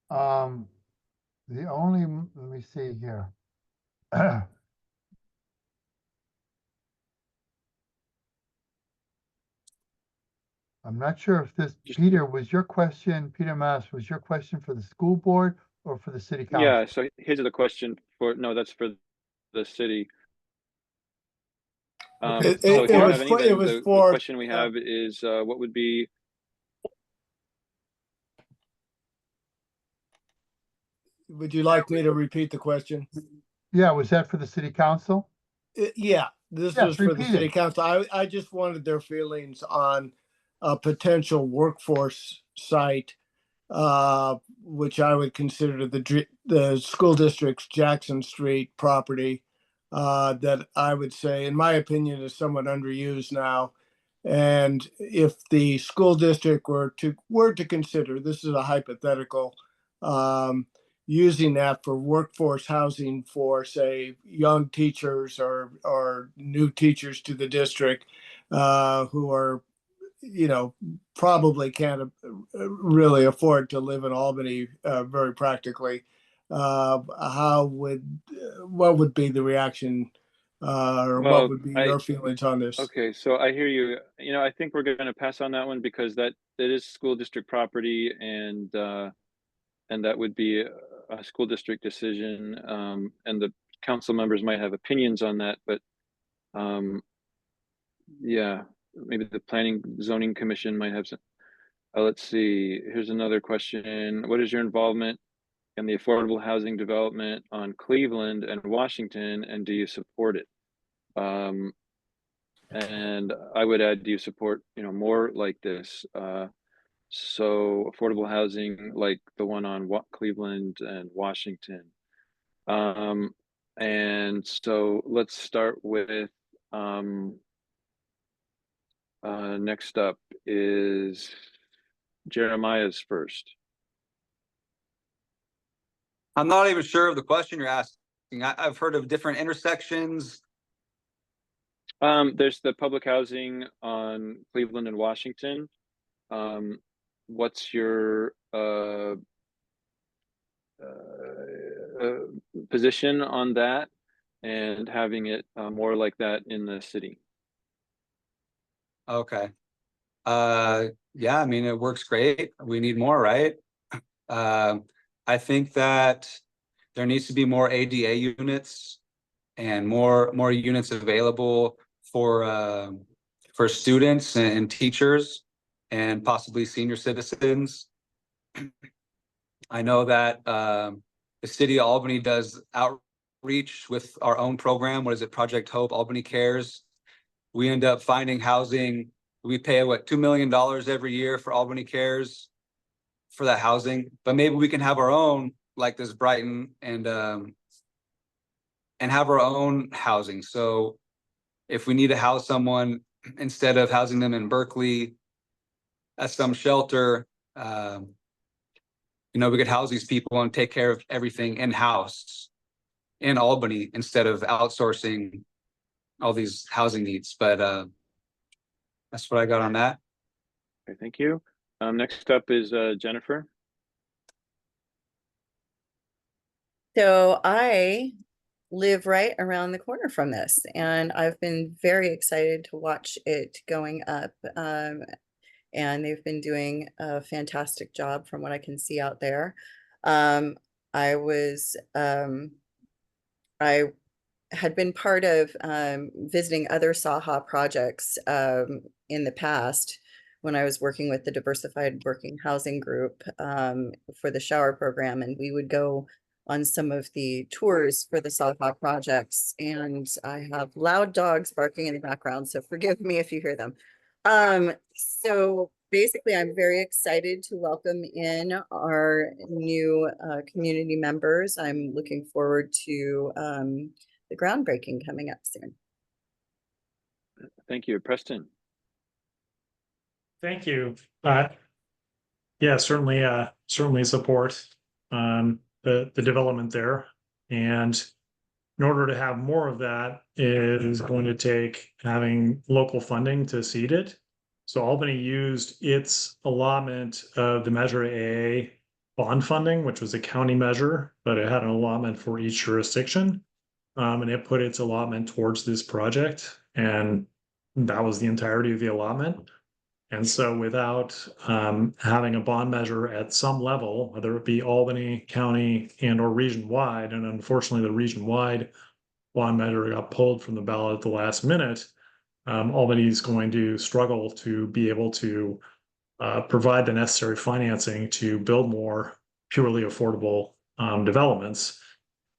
The only, let me see here. I'm not sure if this, Peter, was your question, Peter Mass, was your question for the school board or for the city council? Yeah, so here's the question for, no, that's for the city. So It if you don't was have any, for- then it was the for, question we have is what would be, would you like me to repeat the question? Yeah, was that for the city council? Yeah, this Yes, was for the repeat city it. council. I just wanted their feelings on a potential workforce site, which I would consider the school district's Jackson Street property, that I would say, in my opinion, is somewhat underused now. And if the school district were to consider, this is a hypothetical, using that for workforce housing for, say, young teachers or new teachers to the district, who are, probably can't really afford to live in Albany very practically. What would be the reaction, or well, what would be your feelings on this? okay, so I hear you. I think we're going to pass on that one because that is school district property, and that would be a school district decision. And the council members might have opinions on that, but yeah, maybe the planning zoning commission might have some. Let's see. Here's another question. What is your involvement in the affordable housing development on Cleveland and Washington, and do you support it? And I would add, do you support, more like this? So affordable housing like the one on Cleveland and Washington. And so let's start with, next up is Jeremiah's first. I'm not even sure of the question you're asking. I've heard of different intersections. There's the public housing on Cleveland and Washington. What's your position on that, and having it more like that in the city? Okay. Yeah, I mean, it works great. We need more, right? I think that there needs to be more ADA units and more units available for students and teachers and possibly senior citizens. I know that the city of Albany does outreach with our own program. What is it? Project Hope, Albany Cares. We end up finding housing. We pay $2 million every year for Albany Cares for that housing, but maybe we can have our own, like this Brighton, and have our own housing. So if we need to house someone, instead of housing them in Berkeley at some shelter, we could house these people and take care of everything in-house in Albany instead of outsourcing all these housing needs. But that's what I got on that. Okay, thank you. Next up is Jennifer. So I live right around the corner from this, and I've been very excited to watch it going up. And they've been doing a fantastic job from what I can see out there. I had been part of visiting other SAHA projects in the past when I was working with the Diversified Working Housing Group for the shower program, and we would go on some of the tours for the Southhawk projects, and I have loud dogs barking in the background, so forgive me if you hear them. So basically, I'm very excited to welcome in our new community members. I'm looking forward to the groundbreaking coming up soon. Thank you. Preston. Thank you. Yeah, certainly support the development there. And in order to have more of that, it is going to take having local funding to seed it. So Albany used its allotment of the Measure AA bond funding, which was a county measure, but it had an allotment for each jurisdiction. And it put its allotment towards this project. And that was the entirety of the allotment. And so without having a bond measure at some level, whether it be Albany County and or region wide, and unfortunately the region wide bond measure got pulled from the ballot at the last minute, Albany is going to struggle to be able to provide the necessary financing to build more purely affordable developments.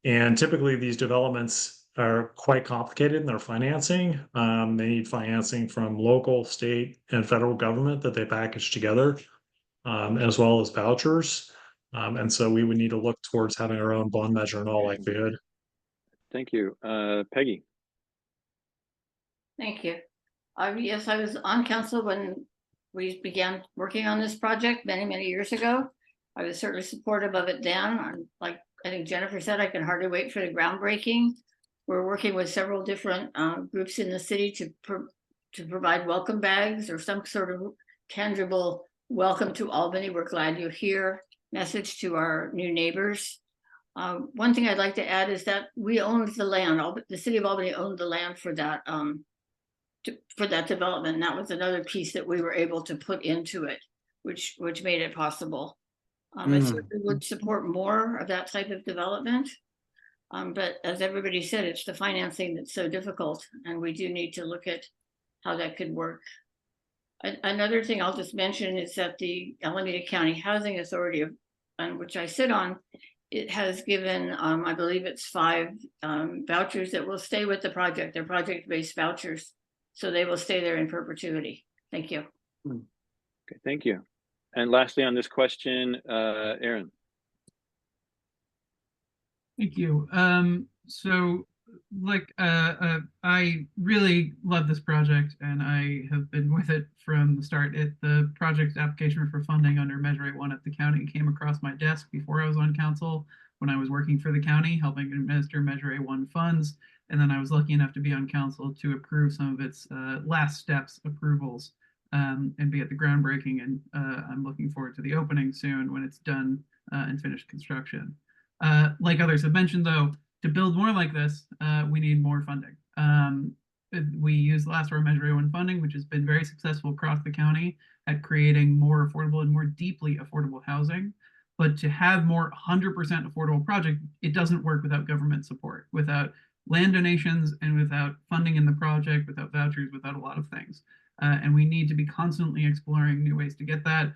And typically these developments are quite complicated in their financing. They need financing from local, state, and federal government that they package together, as well as vouchers. And so we would need to look towards having our own bond measure in all likelihood. Thank you. Peggy. Thank you. Yes, I was on council when we began working on this project many, many years ago. I was certainly supportive of it then. Like I think Jennifer said, I can hardly wait for the groundbreaking. We're working with several different groups in the city to provide welcome bags or some sort of tangible welcome to Albany. We're glad you're here. Message to our new neighbors. One thing I'd like to add is that we owned the land. The city of Albany owned the land for that development. And that was another piece that we were able to put into it, which made it possible. I certainly would support more of that type of development. But as everybody said, it's the financing that's so difficult, and we do need to look at how that could work. Another thing I'll just mention is that the Alameda County Housing Authority, on which I sit on, it has given, I believe it's 5 vouchers that will stay with the project. They're project-based vouchers, so they will stay there in perpetuity. Thank you. Okay, thank you. And lastly on this question, Aaron. Thank you. So like I really love this project, and I have been with it from the start. The project application for funding under Measure A1 at the county came across my desk before I was on council, when I was working for the county, helping administer Measure A1 funds. And then I was lucky enough to be on council to approve some of its last steps approvals and be at the groundbreaking. And I'm looking forward to the opening soon when it's done and finished construction. Like others have mentioned, though, to build more like this, we need more funding. We use the last round Measure A1 funding, which has been very successful across the county at creating more affordable and more deeply affordable housing. But to have more 100% affordable project, it doesn't work without government support, without land donations, and without funding in the project, without vouchers, without a lot of things. And we need to be constantly exploring new ways to get that.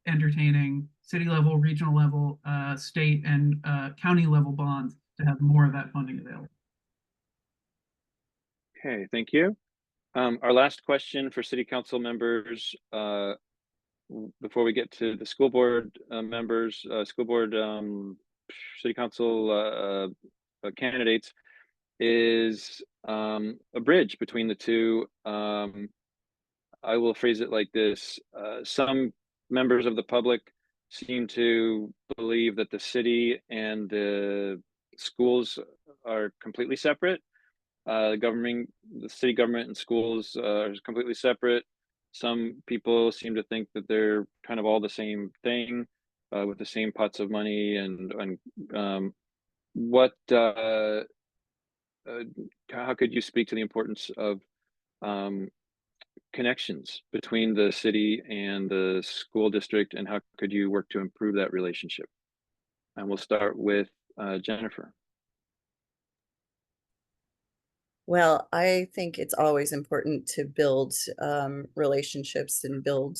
Entertaining city level, regional level, state and county level bonds to have more of that funding available. Okay, thank you. Our last question for city council members, before we get to the school board members, school board, city council candidates, is a bridge between the two. I will phrase it like this. Some members of the public seem to believe that the city and the schools are completely separate. The city government and schools are completely separate. Some people seem to think that they're kind of all the same thing, with the same pots of money. And how could you speak to the importance of connections between the city and the school district, and how could you work to improve that relationship? And we'll start with Jennifer. Well, I think it's always important to build relationships and build,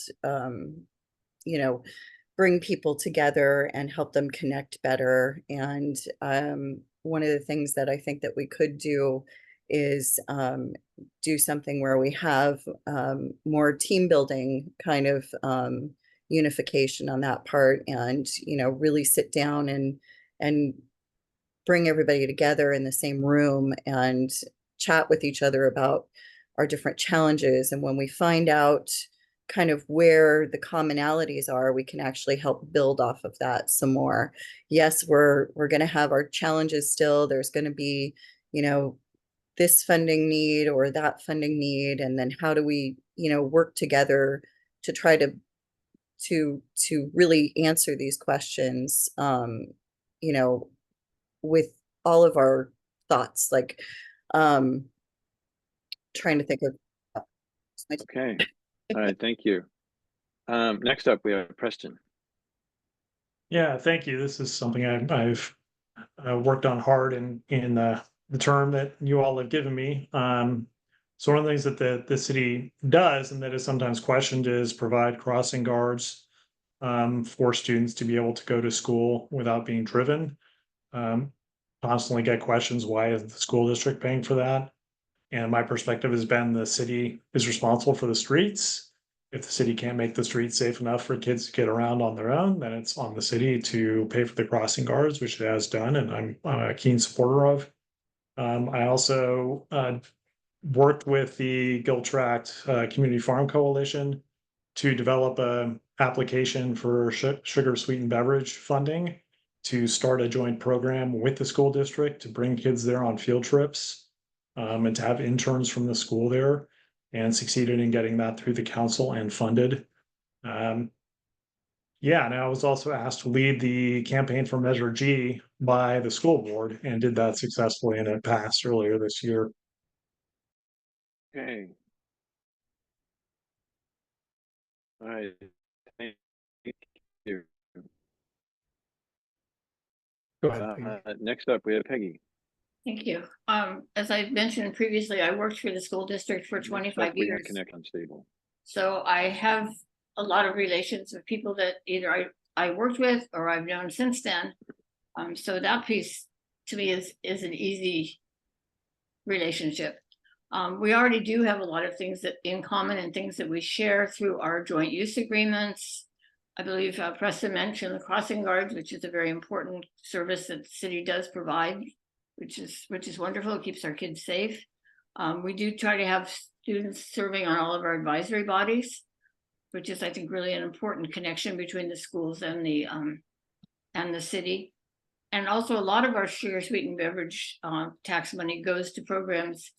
bring people together and help them connect better. And one of the things that I think that we could do is do something where we have more team building kind of unification on that part, and really sit down and bring everybody together in the same room and chat with each other about our different challenges. And when we find out kind of where the commonalities are, we can actually help build off of that some more. Yes, we're going to have our challenges still. There's going to be, this funding need or that funding need, and then how do we, work together to try to really answer these questions, with all of our thoughts, like trying to think of. Okay. All right. Thank you. Next up, we have Preston. Yeah, thank you. This is something I've worked on hard in the term that you all have given me. So one of the things that the city does, and that is sometimes questioned, is provide crossing guards for students to be able to go to school without being driven. Constantly get questions, why is the school district paying for that? And my perspective has been the city is responsible for the streets. If the city can't make the streets safe enough for kids to get around on their own, then it's on the city to pay for the crossing guards, which it has done, and I'm a keen supporter of. I also worked with the Giltracts Community Farm Coalition to develop a application for sugar sweetened beverage funding to start a joint program with the school district to bring kids there on field trips, and to have interns from the school there, and succeeded in getting that through the council and funded. Yeah, and I was also asked to lead the campaign for Measure G by the school board, and did that successfully, and it passed earlier this year. Okay. All right. Thank you. Go ahead. Next up, we have Peggy. Thank you. As I mentioned previously, I worked for the school district for Next up, 25 we have years. Connect Unstable. So I have a lot of relations with people that either I worked with or I've known since then. So that piece to me is an easy relationship. We already do have a lot of things that in common and things that we share through our joint use agreements. I believe Preston mentioned the crossing guards, which is a very important service that the city does provide, which is wonderful. It keeps our kids safe. We do try to have students serving on all of our advisory bodies, which is, I think, really an important connection between the schools and the city. And also a lot of our sugar sweetened beverage tax money goes to programs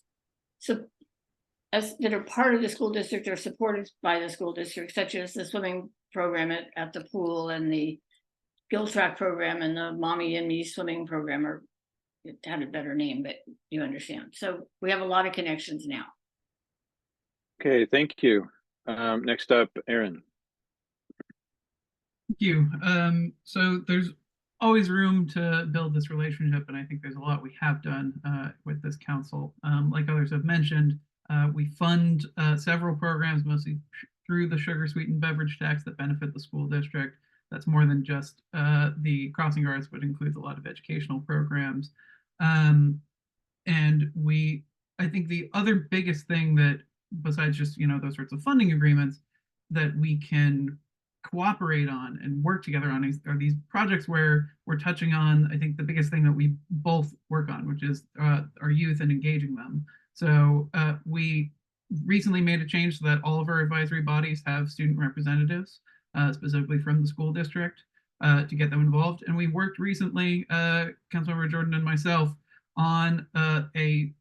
that are part of the school district or supported by the school district, such as the swimming program at the pool and the Giltract program and the Mommy and Me swimming program, or it had a better name, but you understand. So we have a lot of connections now. Okay, thank you. Next up, Aaron. Thank you. So there's always room to build this relationship, and I think there's a lot we have done with this council. Like others have mentioned, we fund several programs, mostly through the sugar sweetened beverage tax, that benefit the school district. That's more than just the crossing guards, but includes a lot of educational programs. And I think the other biggest thing that, besides just those sorts of funding agreements, that we can cooperate on and work together on are these projects where we're touching on, I think, the biggest thing that we both work on, which is our youth and engaging them. So we recently made a change so that all of our advisory bodies have student representatives, specifically from the school district, to get them involved. And we worked recently, Councilmember Jordan and myself, on a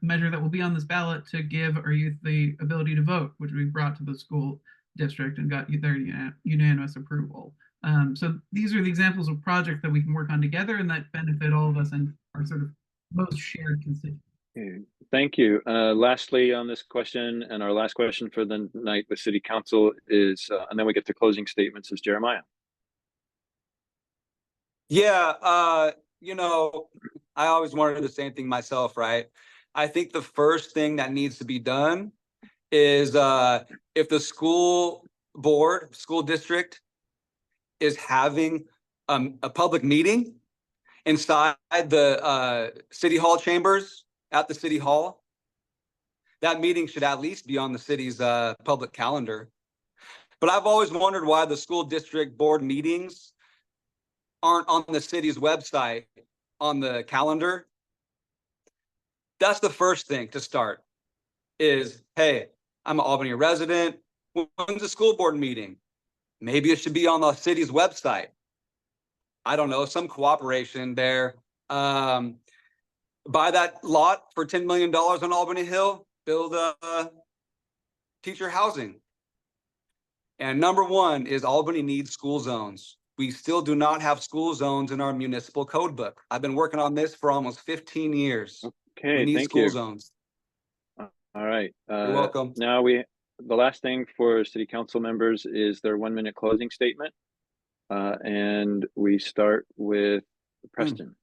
measure that will be on this ballot to give our youth the ability to vote, which we brought to the school district and got their unanimous approval. So these are the examples of projects that we can work on together and that benefit all of us and our sort of most shared constituents. Okay, thank you. Lastly on this question, and our last question for the night with City Council is, and then we get to closing statements, is Jeremiah. Yeah, I always wanted the same thing myself, right? I think the first thing that needs to be done is if the school board, school district is having a public meeting inside the city hall chambers at the city hall. That meeting should at least be on the city's public calendar. But I've always wondered why the school district board meetings aren't on the city's website on the calendar. That's the first thing to start is, hey, I'm an Albany resident. When's the school board meeting? Maybe it should be on the city's website. I don't know, some cooperation there. Buy that lot for $10 million on Albany Hill, build teacher housing. And number one is Albany needs school zones. We still do not have school zones in our municipal code book. I've been working on this for almost 15 years. Okay, We need thank school you. zones. All right. You're welcome. Now the last thing for city council members is their 1-minute closing statement. And we start with Preston.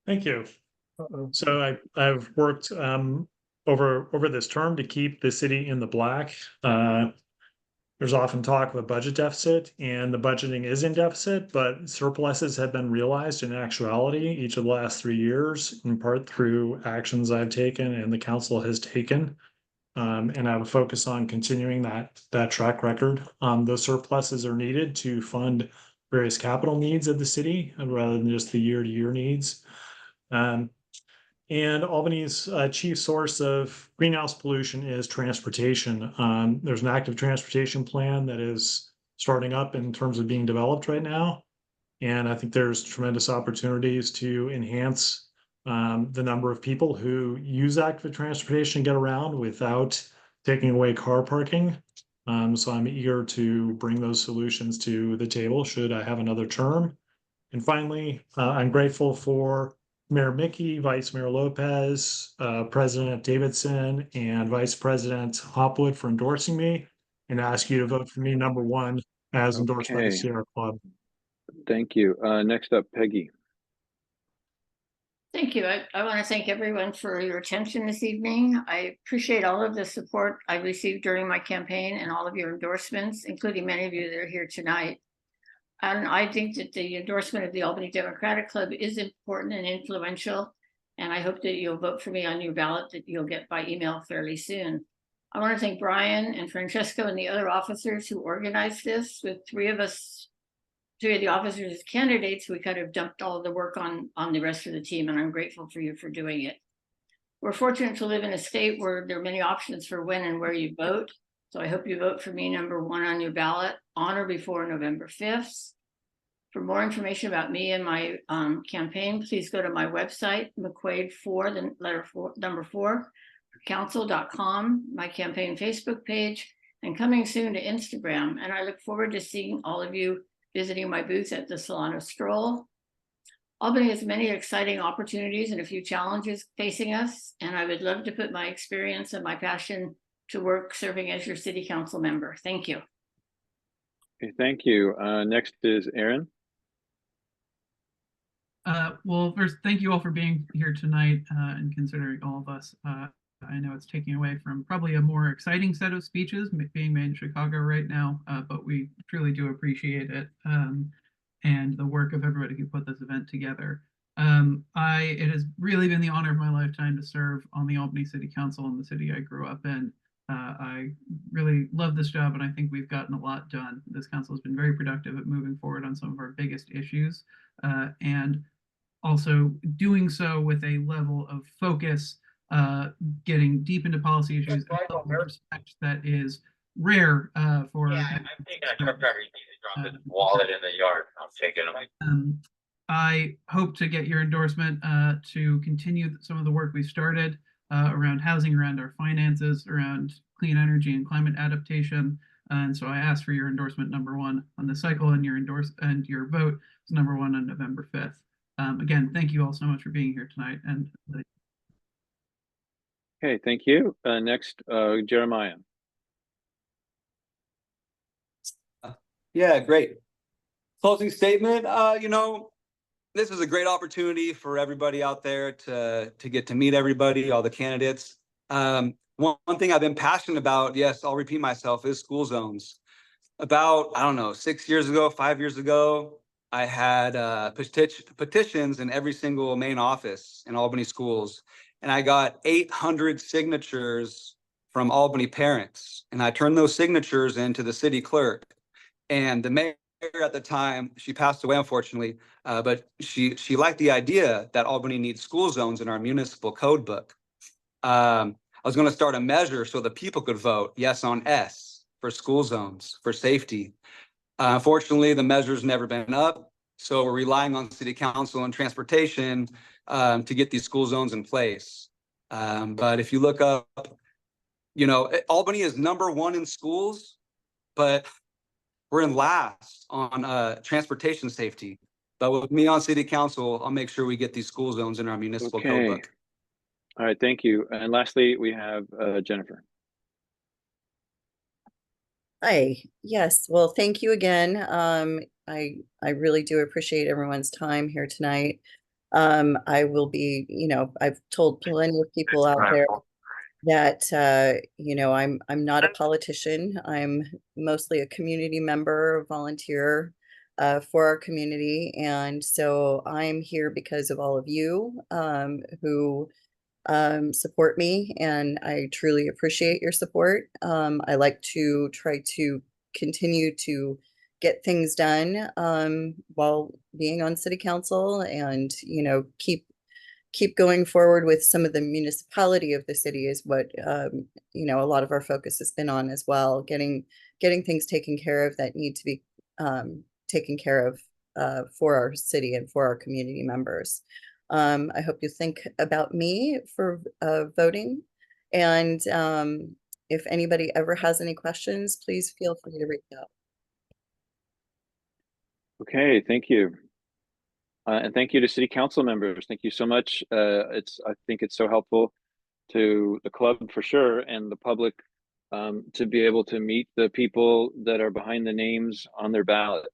Thank you. So I've worked over this term to keep the city in the black. There's often talk of a budget deficit, and the budgeting is in deficit, but surpluses have been realized in actuality each of the last 3 years, in part through actions I've taken and the council has taken. And I have a focus on continuing that track record. Those surpluses are needed to fund various capital needs of the city rather than just the year-to-year needs. And Albany's chief source of greenhouse pollution is transportation. There's an active transportation plan that is starting up in terms of being developed right now. And I think there's tremendous opportunities to enhance the number of people who use active transportation to get around without taking away car parking. So I'm eager to bring those solutions to the table should I have another term. And finally, I'm grateful for Mayor Mickey, Vice Mayor Lopez, President Davidson, and Vice President Hopwood for endorsing me, and ask you to vote for me number one as endorsed by the Sierra Club. Thank you. Next up, Peggy. Thank you. I want to thank everyone for your attention this evening. I appreciate all of the support I received during my campaign and all of your endorsements, including many of you that are here tonight. And I think that the endorsement of the Albany Democratic Club is important and influential. And I hope that you'll vote for me on your ballot that you'll get by email fairly soon. I want to thank Brian and Francesco and the other officers who organized this. With three of the officers as candidates, we kind of dumped all of the work on the rest of the team, and I'm grateful for you for doing it. We're fortunate to live in a state where there are many options for when and where you vote. So I hope you vote for me number one on your ballot on or before November 5th. For more information about me and my campaign, please go to my website, McQuaid4, the letter 4, number 4, council.com, my campaign Facebook page, and coming soon to Instagram. And I look forward to seeing all of you visiting my booth at the Solano Stroll. Albany has many exciting opportunities and a few challenges facing us, and I would love to put my experience and my passion to work serving as your city council member. Thank you. Okay, thank you. Next is Aaron. Well, first, thank you all for being here tonight and considering all of us. I know it's taking away from probably a more exciting set of speeches being made in Chicago right now, but we truly do appreciate it and the work of everybody who put this event together. It has really been the honor of my lifetime to serve on the Albany City Council in the city I grew up in. I really love this job, and I think we've gotten a lot done. This council has been very productive at moving forward on some of our biggest issues, and also doing so with a level of focus, getting deep into policy issues, respect that is rare for. Yeah, I think I truck driver needs to drop his wallet in the yard. I'll take it away. I hope to get your endorsement to continue some of the work we started around housing, around our finances, around clean energy and climate adaptation. And so I ask for your endorsement number one on the cycle, and your vote is number one on November 5th. Again, thank you all so much for being here tonight. And Okay, thank you. Next, Jeremiah. Yeah, great. Closing statement. This is a great opportunity for everybody out there to get to meet everybody, all the candidates. One thing I've been passionate about, yes, I'll repeat myself, is school zones. about, I don't know, 6 years ago, 5 years ago, I had petitions in every single main office in Albany schools. And I got 800 signatures from Albany parents. And I turned those signatures into the city clerk. And the mayor at the time, she passed away, unfortunately, but she liked the idea that Albany needs school zones in our municipal code book. I was going to start a measure so the people could vote yes on S for school zones for safety. Unfortunately, the measure's never been up, so we're relying on city council and transportation to get these school zones in place. But if you look up, you know, Albany is #1 in schools, but we're in last on transportation safety. But with me on city council, I'll make sure we get these school zones in our municipal code Okay. book. All right, thank you. And lastly, we have Jennifer. Hi, yes, well, thank you again. I really do appreciate everyone's time here tonight. I will be, you know, I've told plenty of people out there that you know, I'm not a politician. I'm mostly a community member, a volunteer for our community. And so I'm here because of all of you who support me, and I truly appreciate your support. I like to try to continue to get things done while being on city council, and you know, keep going forward with some of the municipality of the city is what you know, a lot of our focus has been on as well, getting things taken care of that need to be taken care of for our city and for our community members. I hope you think about me for voting. And if anybody ever has any questions, please feel free to reach out. Okay, thank you. And thank you to city council members. Thank you so much. I think it's so helpful to the club for sure, and the public to be able to meet the people that are behind the names on their ballot.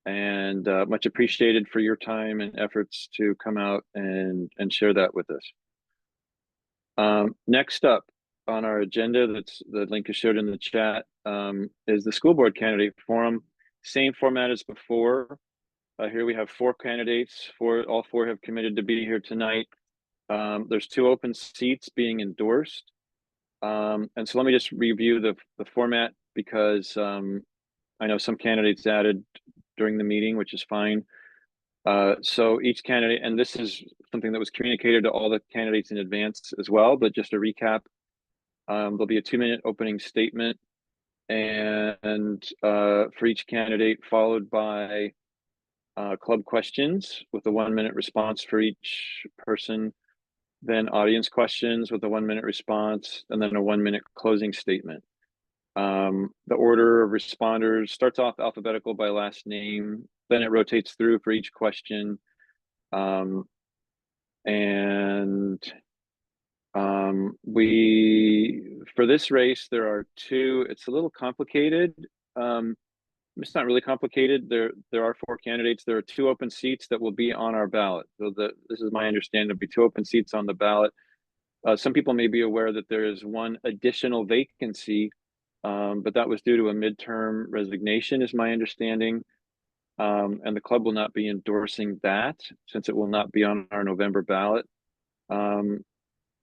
And much appreciated for your time and efforts to come out and share that with us. Next up on our agenda, that's the link is showed in the chat, is the school board candidate forum. Same format as before. Here we have 4 candidates. All four have committed to be here tonight. There's 2 open seats being endorsed. And so let me just review the format, because I know some candidates added during the meeting, which is fine. So each candidate, and this is something that was communicated to all the candidates in advance as well, but just a recap, there'll be a 2-minute opening statement, and for each candidate, followed by club questions with a 1-minute response for each person, then audience questions with a 1-minute response, and then a 1-minute closing statement. The order of responders starts off alphabetical by last name, then it rotates through for each question. For this race, there are 2, it's a little complicated. It's not really complicated. There are 4 candidates. There are 2 open seats that will be on our ballot. So this is my understanding, there'll be 2 open seats on the ballot. Some people may be aware that there is 1 additional vacancy, but that was due to a midterm resignation, is my understanding. And the club will not be endorsing that, since it will not be on our November ballot.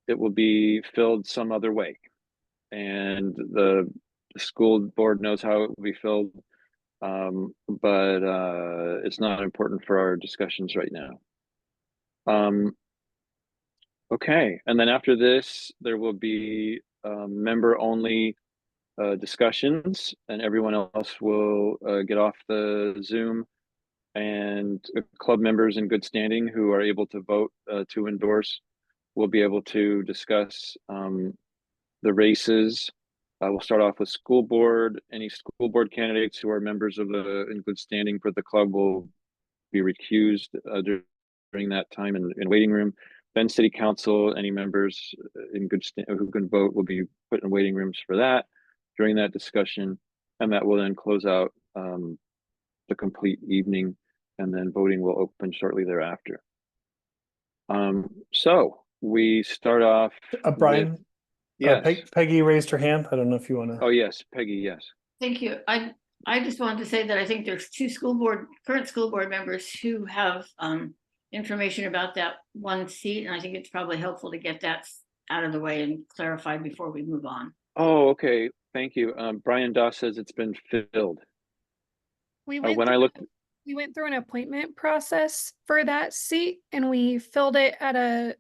It will be filled some other way, and the school board knows how it will be filled, but it's not important for our discussions right now. Okay, and then after this, there will be member-only discussions, and everyone else will get off the Zoom, and club members in good standing who are able to vote to endorse will be able to discuss the races. We'll start off with school board. Any school board candidates who are members of in good standing for the club will be recused during that time in waiting room. Then city council, any members in good who can vote will be put in waiting rooms for that during that discussion, and that will then close out the complete evening, and then voting will open shortly thereafter. So we start off. Brian, with, yes. Peggy raised her hand. I don't know if you want to. Oh yes, Peggy. Yes. Thank you. I just wanted to say that I think there's two current school board members who have information about that one seat, and I think it's probably helpful to get that out of the way and clarified before we move on. Oh, okay. Thank you. Brian Doss says it's been filled. We When I through- looked, we went through an appointment process for that seat, and we filled it at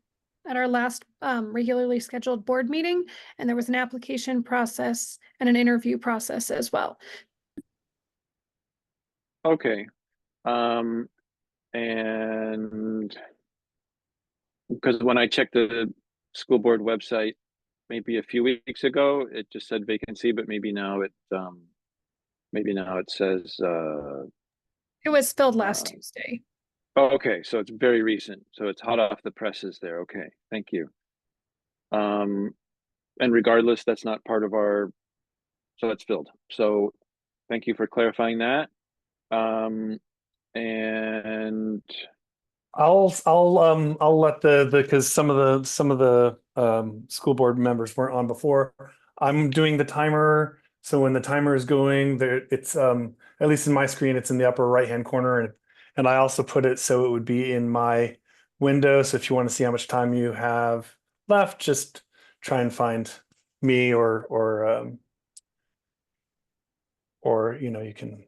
our last regularly scheduled board meeting, and there was an application process and an interview process as well. okay. And because when I checked the school board website maybe a few weeks ago, it just said vacancy, but maybe now it says It was filled last Tuesday. oh, okay, so it's very recent. So it's hot off the presses there. Okay, thank you. And regardless, that's not part of our, so it's filled. So thank you for clarifying that. And I'll let because some of the school board members weren't on before. I'm doing the timer. So when the timer is going there, it's at least in my screen, it's in the upper right-hand corner. And I also put it so it would be in my window. So if you want to see how much time you have left, just try and find me or you can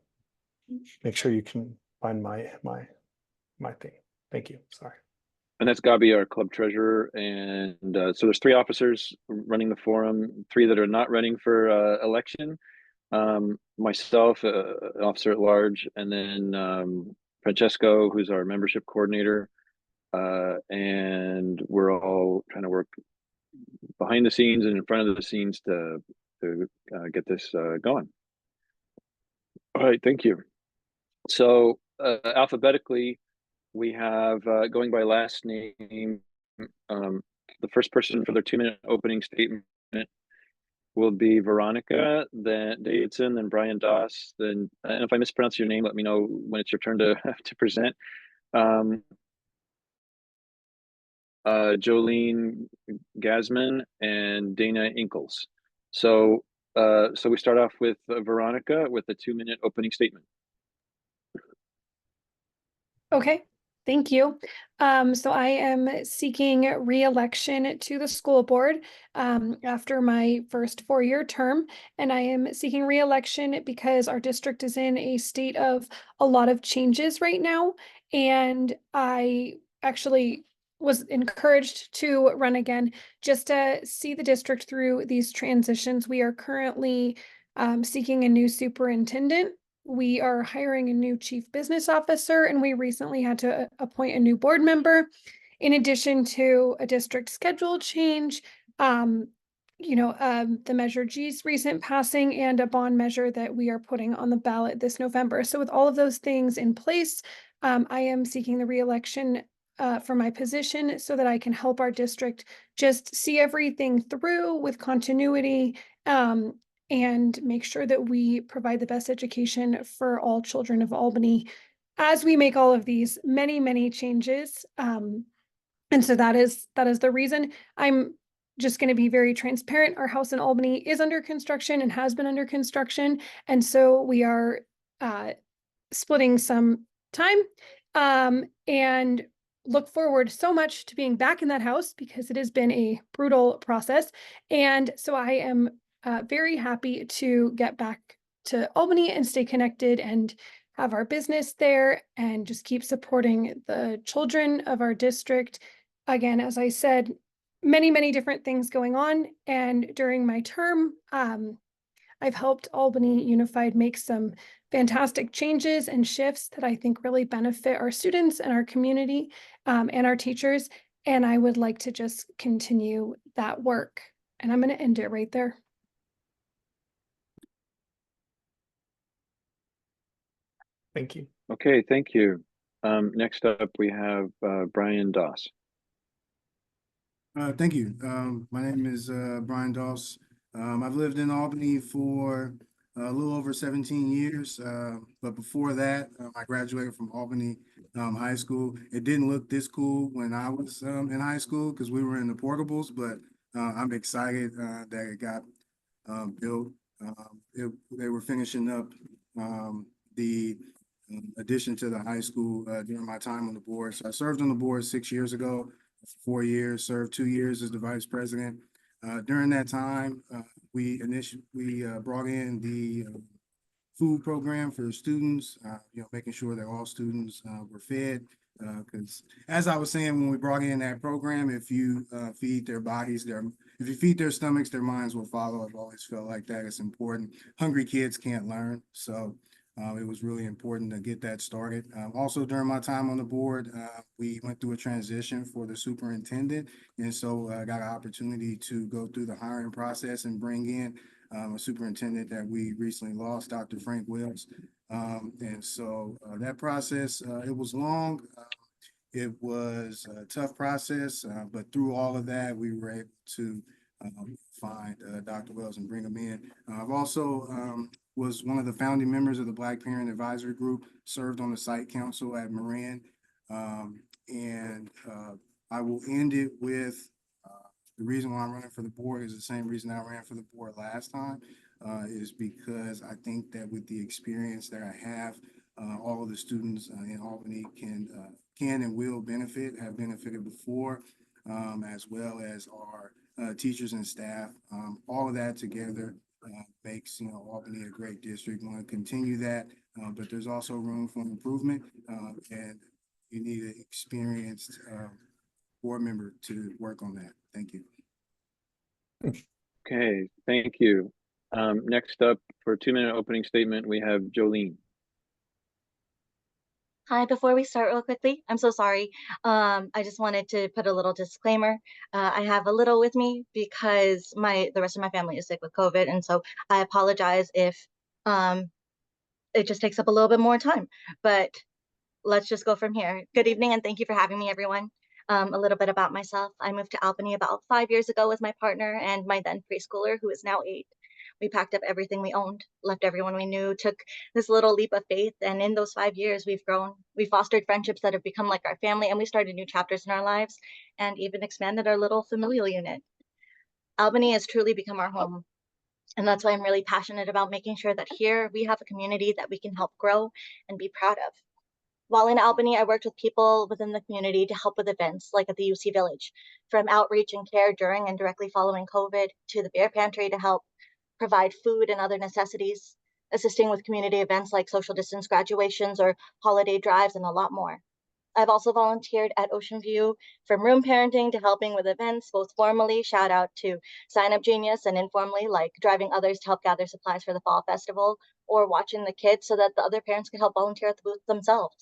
make sure you can find my thing. Thank you. Sorry. and that's Gabi, our club treasurer. And so there's 3 officers running the forum, 3 that are not running for election. Myself, an officer at large, and then Francesco, who's our membership coordinator. And we're all trying to work behind the scenes and in front of the scenes to get this going. All right, thank you. So alphabetically, we have going by last name. The first person for their 2-minute opening statement will be Veronica, then Davidson, then Brian Doss, then and if I mispronounce your name, let me know when it's your turn to present. Jolene Gasman and Dana Inkles. So we start off with Veronica with a 2-minute opening statement. Okay, thank you. So I am seeking re-election to the school board after my first 4-year term, and I am seeking re-election because our district is in a state of a lot of changes right now, and I actually was encouraged to run again just to see the district through these transitions. We are currently seeking a new superintendent. We are hiring a new chief business officer, and we recently had to appoint a new board member, in addition to a district schedule change, the Measure G's recent passing, and a bond measure that we are putting on the ballot this November. So with all of those things in place, I am seeking the re-election for my position so that I can help our district just see everything through with continuity, and make sure that we provide the best education for all children of Albany as we make all of these many, many changes. And so that is the reason. I'm just going to be very transparent. Our house in Albany is under construction and has been under construction. And so we are splitting some time and look forward so much to being back in that house because it has been a brutal process. And so I am very happy to get back to Albany and stay connected and have our business there and just keep supporting the children of our district. Again, as I said, many, many different things going on. And during my term, I've helped Albany Unified make some fantastic changes and shifts that I think really benefit our students and our community and our teachers. And I would like to just continue that work. And I'm going to end it right there. Thank you. Okay, thank you. Next up, we have Brian Doss. Thank you. My name is Brian Doss. I've lived in Albany for a little over 17 years. But before that, I graduated from Albany High School. It didn't look this cool when I was in high school because we were in the portables, but I'm excited that it got built. They were finishing up the addition to the high school during my time on the board. So I served on the board 6 years ago, 4 years, served 2 years as the vice president. During that time, we brought in the food program for students, making sure that all students were fed. Because as I was saying, when we brought in that program, if you feed their bodies, if you feed their stomachs, their minds will follow. I've always felt like that. It's important. Hungry kids can't learn. So it was really important to get that started. Also, during my time on the board, we went through a transition for the superintendent. And so I got an opportunity to go through the hiring process and bring in a superintendent that we recently lost, Dr. Frank Wells. And so that process, it was long. It was a tough process, but through all of that, we were able to find Dr. Wells and bring him in. I've also was one of the founding members of the Black Parent Advisory Group, served on the site council at Marin. And I will end it with the reason why I'm running for the board is the same reason I ran for the board last time, is because I think that with the experience that I have, all of the students in Albany can and will have benefited before, as well as our teachers and staff. All of that together makes Albany a great district. We want to continue that, but there's also room for improvement, and you need an experienced board member to work on that. Thank you. Okay, thank you. Next up for a 2-minute opening statement, we have Jolene. Hi, before we start real quickly, I'm so sorry. I just wanted to put a little disclaimer. I have a little with me because the rest of my family is sick with COVID. And so I apologize if it just takes up a little bit more time, but let's just go from here. Good evening and thank you for having me, everyone. A little bit about myself. I moved to Albany about 5 years ago with my partner and my then preschooler, who is now 8. We packed up everything we owned, left everyone we knew, took this little leap of faith. And in those 5 years, we've grown. We fostered friendships that have become like our family, and we started new chapters in our lives and even expanded our little familial unit. Albany has truly become our home. And that's why I'm really passionate about making sure that here we have a community that we can help grow and be proud of. While in Albany, I worked with people within the community to help with events like at the UC Village, from outreach and care during and directly following COVID to the beer pantry to help provide food and other necessities, assisting with community events like social distance graduations or holiday drives, and a lot more. I've also volunteered at Ocean View, from room parenting to helping with events, both formally, shout out to Sign Up Genius, and informally, like driving others to help gather supplies for the fall festival, or watching the kids so that the other parents could help volunteer at the booth themselves.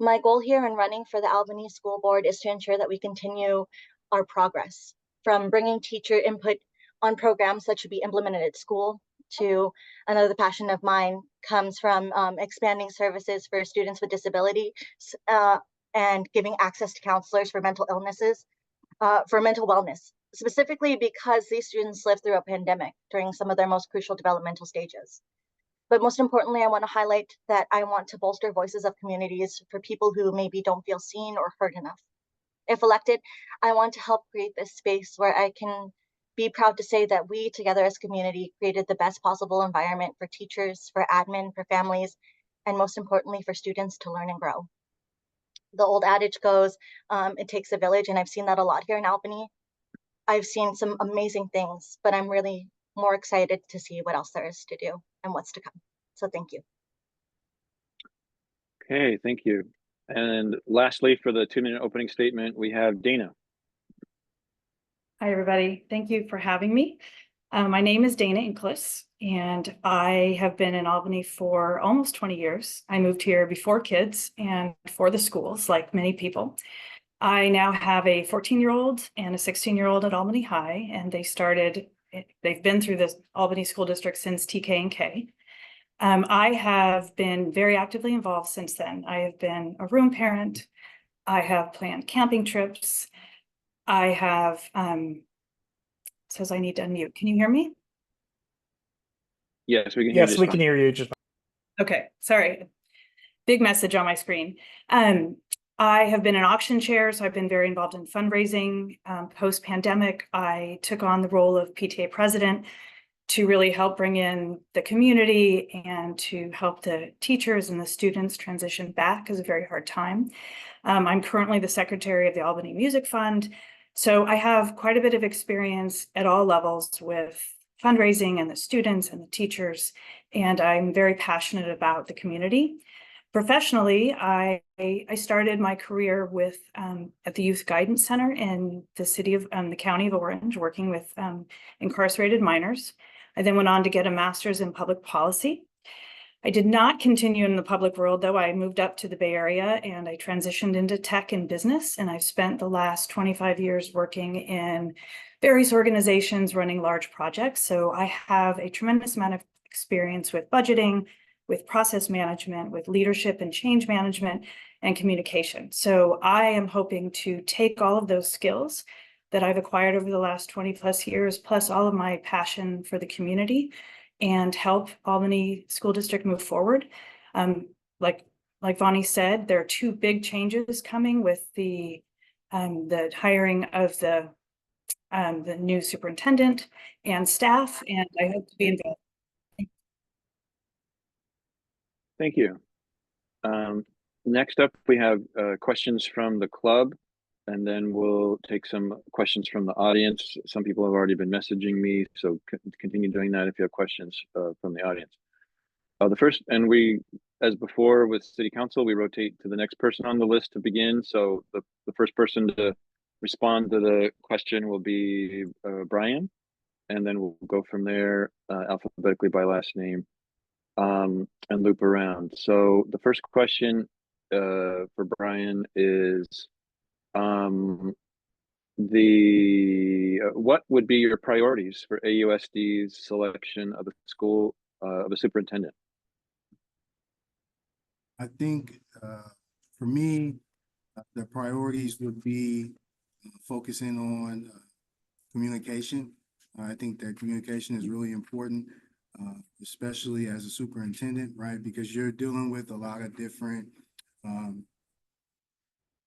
My goal here in running for the Albany School Board is to ensure that we continue our progress, from bringing teacher input on programs that should be implemented at school to another passion of mine comes from expanding services for students with disabilities and giving access to counselors for mental illnesses, for mental wellness, specifically because these students lived through a pandemic during some of their most crucial developmental stages. But most importantly, I want to highlight that I want to bolster voices of communities for people who maybe don't feel seen or heard enough. If elected, I want to help create this space where I can be proud to say that we together as a community created the best possible environment for teachers, for admin, for families, and most importantly, for students to learn and grow. The old adage goes, it takes a village, and I've seen that a lot here in Albany. I've seen some amazing things, but I'm really more excited to see what else there is to do and what's to come. So thank you. Okay, thank you. And lastly, for the 2-minute opening statement, we have Dana. Hi, everybody. Thank you for having me. My name is Dana Inclis, and I have been in Albany for almost 20 years. I moved here before kids and for the schools, like many people. I now have a 14-year-old and a 16-year-old at Albany High, and they've been through the Albany School District since TK and K. I have been very actively involved since then. I have been a room parent. I have planned camping trips. I have, says I need to unmute. Can you hear me? Yes, we can hear you. Yes, we can hear you. Just okay, sorry. Big message on my screen. I have been an auction chair, so I've been very involved in fundraising. Post-pandemic, I took on the role of PTA president. to really help bring in the community and to help the teachers and the students transition back is a very hard time. I'm currently the secretary of the Albany Music Fund. So I have quite a bit of experience at all levels with fundraising and the students and the teachers, and I'm very passionate about the community. Professionally, I started my career with at the Youth Guidance Center in the city of the county of Orange, working with incarcerated minors. I then went on to get a master's in public policy. I did not continue in the public world, though. I moved up to the Bay Area and I transitioned into tech and business. And I've spent the last 25 years working in various organizations running large projects. So I have a tremendous amount of experience with budgeting, with process management, with leadership and change management, and communication. So I am hoping to take all of those skills that I've acquired over the last 20 plus years, plus all of my passion for the community, and help Albany School District move forward. Like Vonnie said, there are two big changes coming with the hiring of the new superintendent and staff, and I hope to be involved. Thank you. Next up, we have questions from the club, and then we'll take some questions from the audience. Some people have already been messaging me, so continue doing that if you have questions from the audience. The first, and we, as before with City Council, we rotate to the next person on the list to begin. So the first person to respond to the question will be Brian, and then we'll go from there alphabetically by last name. And loop around. So the first question for Brian is what would be your priorities for AUSD's selection of a school of a superintendent? I think for me, the priorities would be focusing on communication. I think that communication is really important. Especially as a superintendent, right? Because you're dealing with a lot of different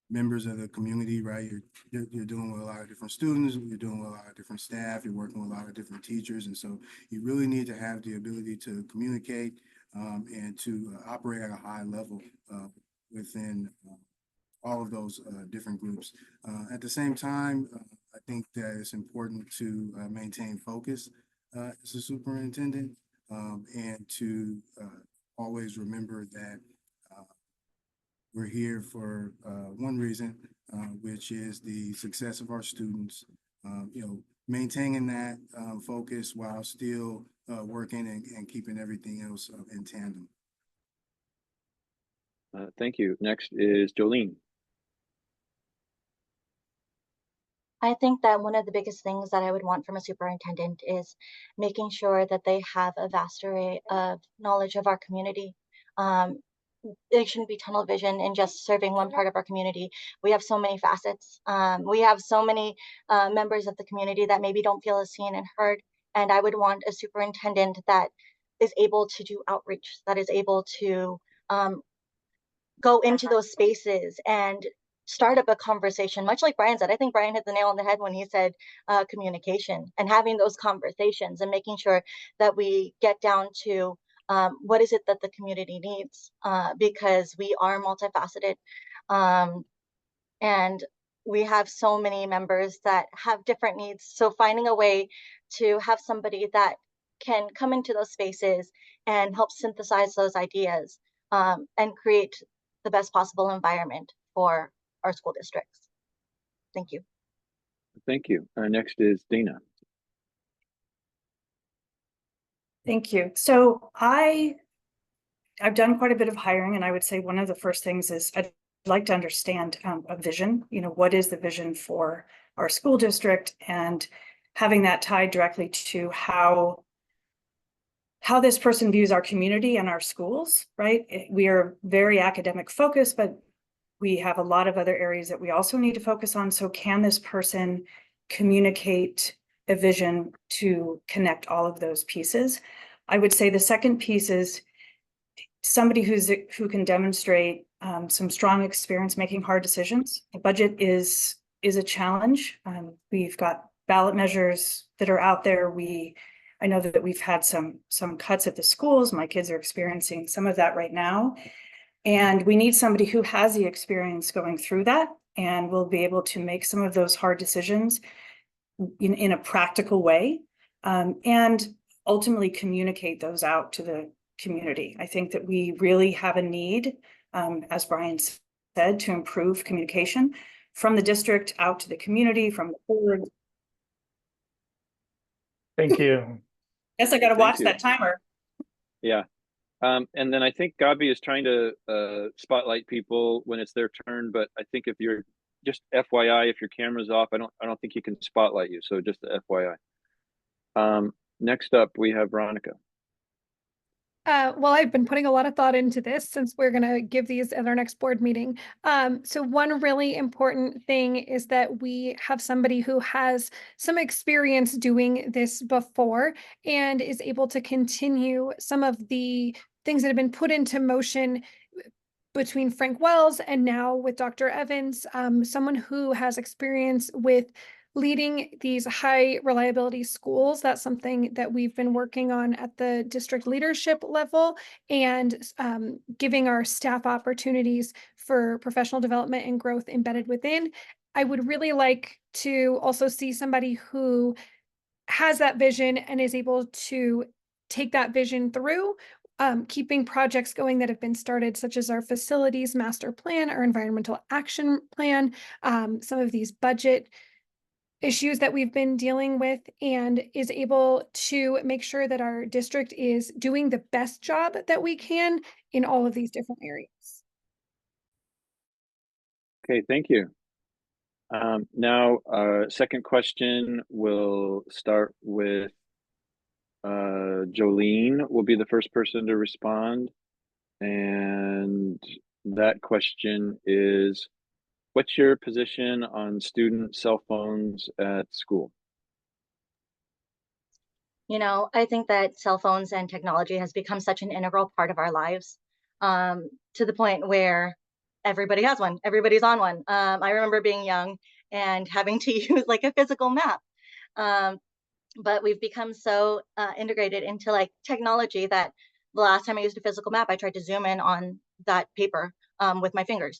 members of the community, right? You're dealing with a lot of different students, you're dealing with a lot of different staff, you're working with a lot of different teachers. And so you really need to have the ability to communicate and to operate at a high level within all of those different groups. At the same time, I think that it's important to maintain focus as a superintendent, and to always remember that we're here for one reason, which is the success of our students. Maintaining that focus while still working and keeping everything else in tandem. Thank you. Next is Jolene. I think that one of the biggest things that I would want from a superintendent is making sure that they have a vast array of knowledge of our community. It shouldn't be tunnel vision and just serving one part of our community. We have so many facets. We have so many members of the community that maybe don't feel as seen and heard. And I would want a superintendent that is able to do outreach, that is able to go into those spaces and start up a conversation, much like Brian said. I think Brian hit the nail on the head when he said communication and having those conversations and making sure that we get down to what is it that the community needs, because we are multifaceted and we have so many members that have different needs. So finding a way to have somebody that can come into those spaces and help synthesize those ideas and create the best possible environment for our school districts. Thank you. Thank you. Next is Dana. Thank you. So I've done quite a bit of hiring, and I would say one of the first things is I'd like to understand a vision. What is the vision for our school district, and having that tied directly to how this person views our community and our schools, right? We are very academic focused, but we have a lot of other areas that we also need to focus on. So can this person communicate a vision to connect all of those pieces? I would say the second piece is somebody who can demonstrate some strong experience making hard decisions. The budget is a challenge. We've got ballot measures that are out there. We I know that we've had some cuts at the schools. My kids are experiencing some of that right now. And we need somebody who has the experience going through that and will be able to make some of those hard decisions in a practical way, and ultimately communicate those out to the community. I think that we really have a need, as Brian said, to improve communication from the district out to the community, from the board. Thank you. Guess I got to Thank watch you. that timer. Yeah. And then I think Gabi is trying to spotlight people when it's their turn, but I think if you're just FYI, if your camera's off, I don't think he can spotlight you. So just FYI. Next up, we have Veronica. Well, I've been putting a lot of thought into this since we're going to give these at our next board meeting. So one really important thing is that we have somebody who has some experience doing this before and is able to continue some of the things that have been put into motion between Frank Wells and now with Dr. Evans, someone who has experience with leading these high reliability schools. That's something that we've been working on at the district leadership level, and giving our staff opportunities for professional development and growth embedded within. I would really like to also see somebody who has that vision and is able to take that vision through, keeping projects going that have been started, such as our facilities master plan, our environmental action plan, some of these budget issues that we've been dealing with, and is able to make sure that our district is doing the best job that we can in all of these different areas. Okay, thank you. Now, second question will start with Jolene will be the first person to respond. And that question is, what's your position on student cell phones at school? You know, I think that cell phones and technology has become such an integral part of our lives, to the point where everybody has one, everybody's on one. I remember being young and having to use like a physical map. But we've become so integrated into like technology that the last time I used a physical map, I tried to zoom in on that paper with my fingers.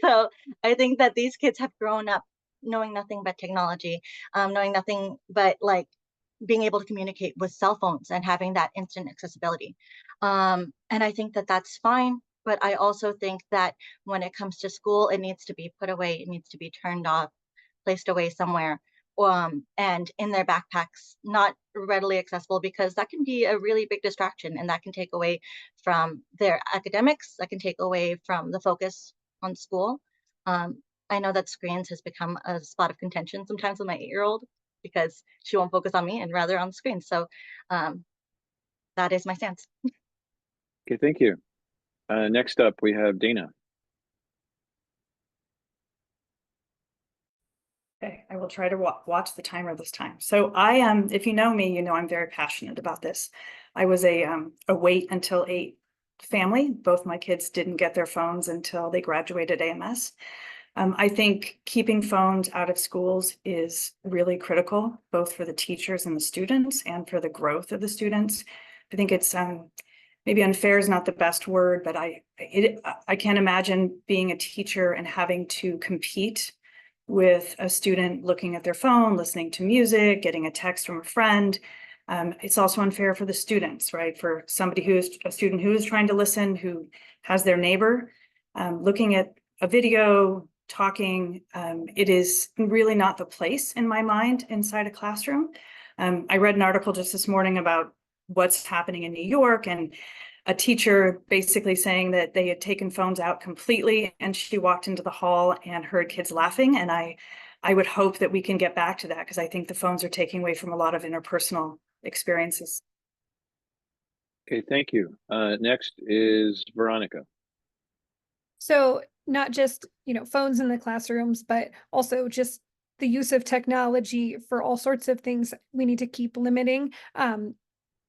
So I think that these kids have grown up knowing nothing but technology, knowing nothing but like being able to communicate with cell phones and having that instant accessibility. And I think that that's fine. But I also think that when it comes to school, it needs to be put away. It needs to be turned off, placed away somewhere, and in their backpacks, not readily accessible, because that can be a really big distraction, and that can take away from their academics. That can take away from the focus on school. I know that screens has become a spot of contention sometimes with my 8-year-old, because she won't focus on me and rather on the screen. So that is my stance. Okay, thank you. Next up, we have Dana. Okay, I will try to watch the timer this time. So I am, if you know me, you know I'm very passionate about this. I was a wait until 8 family. Both my kids didn't get their phones until they graduated AMS. I think keeping phones out of schools is really critical, both for the teachers and the students and for the growth of the students. I think it's maybe unfair is not the best word, but I can't imagine being a teacher and having to compete with a student looking at their phone, listening to music, getting a text from a friend. It's also unfair for the students, right? For somebody who is a student who is trying to listen, who has their neighbor looking at a video, talking, it is really not the place in my mind inside a classroom. I read an article just this morning about what's happening in New York, and a teacher basically saying that they had taken phones out completely, and she walked into the hall and heard kids laughing. And I would hope that we can get back to that, because I think the phones are taking away from a lot of interpersonal experiences. Okay, thank you. Next is Veronica. So not just, phones in the classrooms, but also just the use of technology for all sorts of things we need to keep limiting.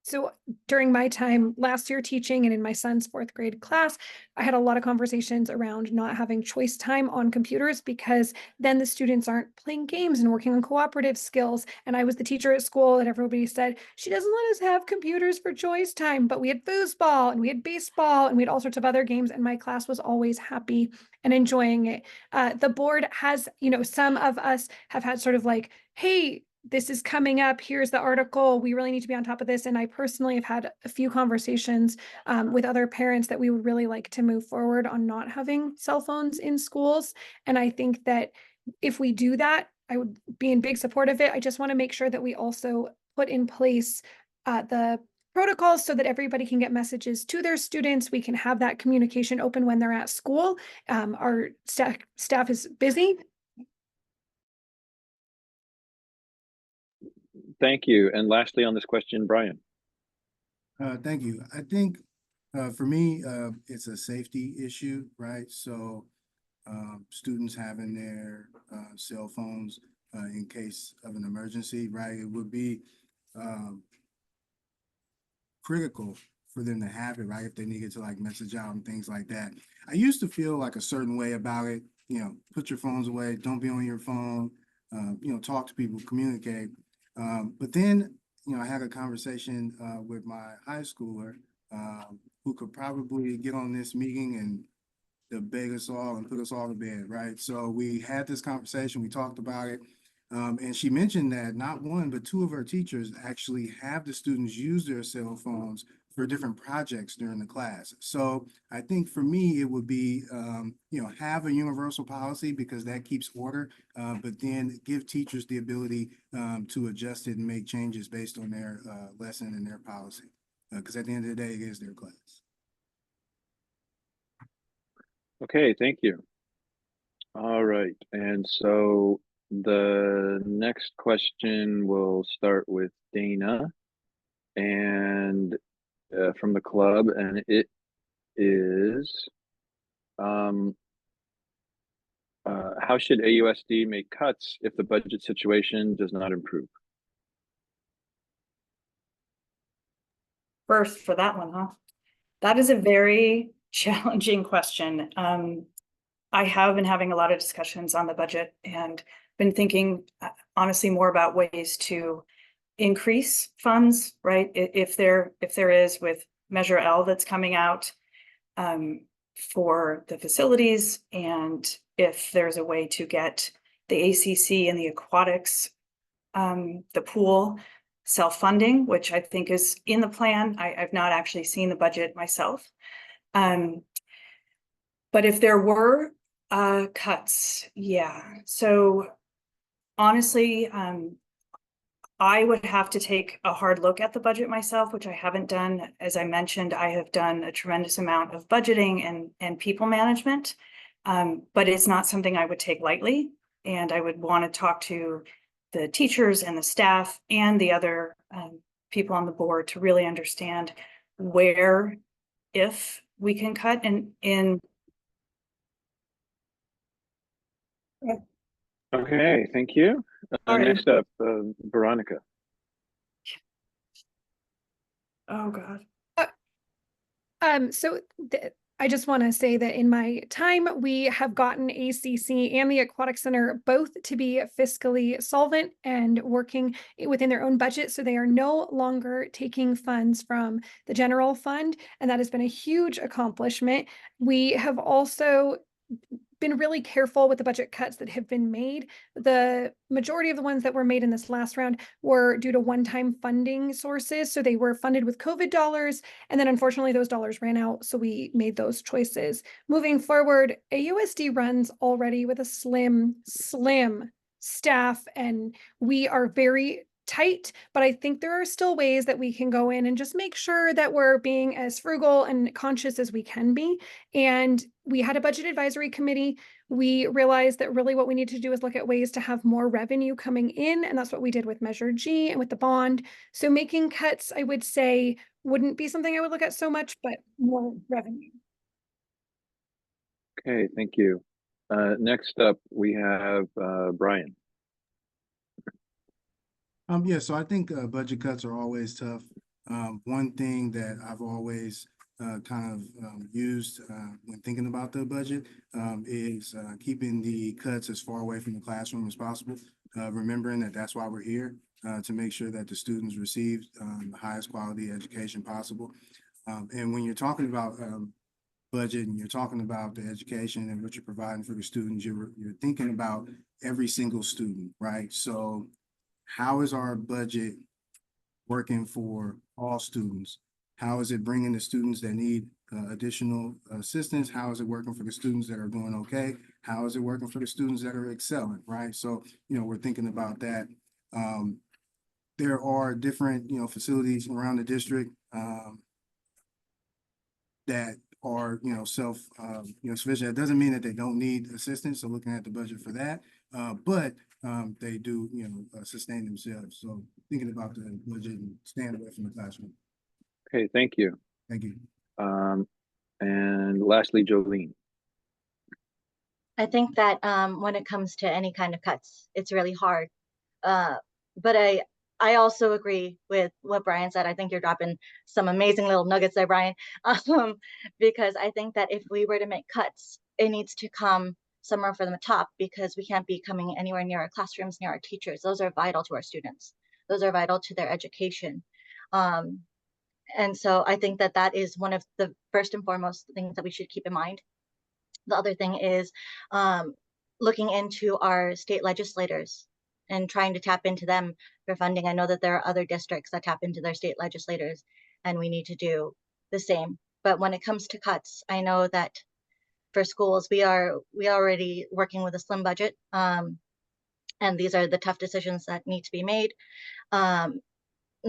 So during my time last year teaching and in my son's 4th grade class, I had a lot of conversations around not having choice time on computers because then the students aren't playing games and working on cooperative skills. And I was the teacher at school that everybody said, she doesn't let us have computers for choice time, but we had foosball and we had baseball and we had all sorts of other games. And my class was always happy and enjoying it. The board has, some of us have had sort of like, hey, this is coming up. Here's the article. We really need to be on top of this. And I personally have had a few conversations with other parents that we would really like to move forward on not having cell phones in schools. And I think that if we do that, I would be in big support of it. I just want to make sure that we also put in place the protocols so that everybody can get messages to their students. We can have that communication open when they're at school. Our staff is busy. Thank you. And lastly on this question, Brian. Thank you. I think for me, it's a safety issue, right? So students having their cell phones in case of an emergency, right? It would be critical for them to have it, right? If they needed to like message out and things like that. I used to feel like a certain way about it, put your phones away, don't be on your phone, talk to people, communicate. But then, I had a conversation with my high schooler who could probably get on this meeting and debate us all and put us all to bed, right? So we had this conversation, we talked about it, and she mentioned that not one, but 2 of her teachers actually have the students use their cell phones for different projects during the class. So I think for me, it would be, have a universal policy because that keeps order, but then give teachers the ability to adjust it and make changes based on their lesson and their policy. Because at the end of the day, it is their class. Okay, thank you. All right, and so the next question will start with Dana and from the club, and it is how should AUSD make cuts if the budget situation does not improve? First for that one, huh? That is a very challenging question. I have been having a lot of discussions on the budget and been thinking honestly more about ways to increase funds, right? If there is with Measure L that's coming out for the facilities, and if there's a way to get the ACC and the aquatics, the pool self-funding, which I think is in the plan. I've not actually seen the budget myself. But if there were cuts, yeah. So honestly, I would have to take a hard look at the budget myself, which I haven't done. As I mentioned, I have done a tremendous amount of budgeting and people management, but it's not something I would take lightly. And I would want to talk to the teachers and the staff and the other people on the board to really understand where, if we can cut in. Okay, thank you. Next up, Veronica. Oh God. I just want to say that in my time, we have gotten ACC and the Aquatic Center both to be fiscally solvent and working within their own budget. So they are no longer taking funds from the general fund. And that has been a huge accomplishment. We have also been really careful with the budget cuts that have been made. The majority of the ones that were made in this last round were due to one-time funding sources. So they were funded with COVID dollars. And then unfortunately those dollars ran out. So we made those choices. Moving forward, AUSD runs already with a slim staff, and we are very tight, but I think there are still ways that we can go in and just make sure that we're being as frugal and conscious as we can be. And we had a budget advisory committee. We realized that really what we need to do is look at ways to have more revenue coming in. And that's what we did with Measure G and with the bond. So making cuts, I would say, wouldn't be something I would look at so much, but more revenue. Okay, thank you. Next up, we have Brian. Yeah, so I think budget cuts are always tough. One thing that I've always used when thinking about the budget is keeping the cuts as far away from the classroom as possible. Remembering that that's why we're here, to make sure that the students receive the highest quality education possible. And when you're talking about budget and you're talking about the education and what you're providing for the students, you're thinking about every single student, right? So how is our budget working for all students? How is it bringing the students that need additional assistance? How is it working for the students that are doing okay? How is it working for the students that are excelling, right? So, we're thinking about that. There are different, facilities around the district that are, sufficient. That doesn't mean that they don't need assistance. So looking at the budget for that, but they do, sustain themselves. So thinking about the budget and staying away from the classroom. Okay, thank you. Thank you. And lastly, Jolene. I think that when it comes to any kind of cuts, it's really hard. But I also agree with what Brian said. I think you're dropping some amazing little nuggets there, Brian. Because I think that if we were to make cuts, it needs to come somewhere from the top, because we can't be coming anywhere near our classrooms, near our teachers. Those are vital to our students. Those are vital to their education. And so I think that that is one of the first and foremost things that we should keep in mind. The other thing is looking into our state legislators and trying to tap into them for funding. I know that there are other districts that tap into their state legislators, and we need to do the same. But when it comes to cuts, I know that for schools, we are already working with a slim budget, and these are the tough decisions that need to be made. And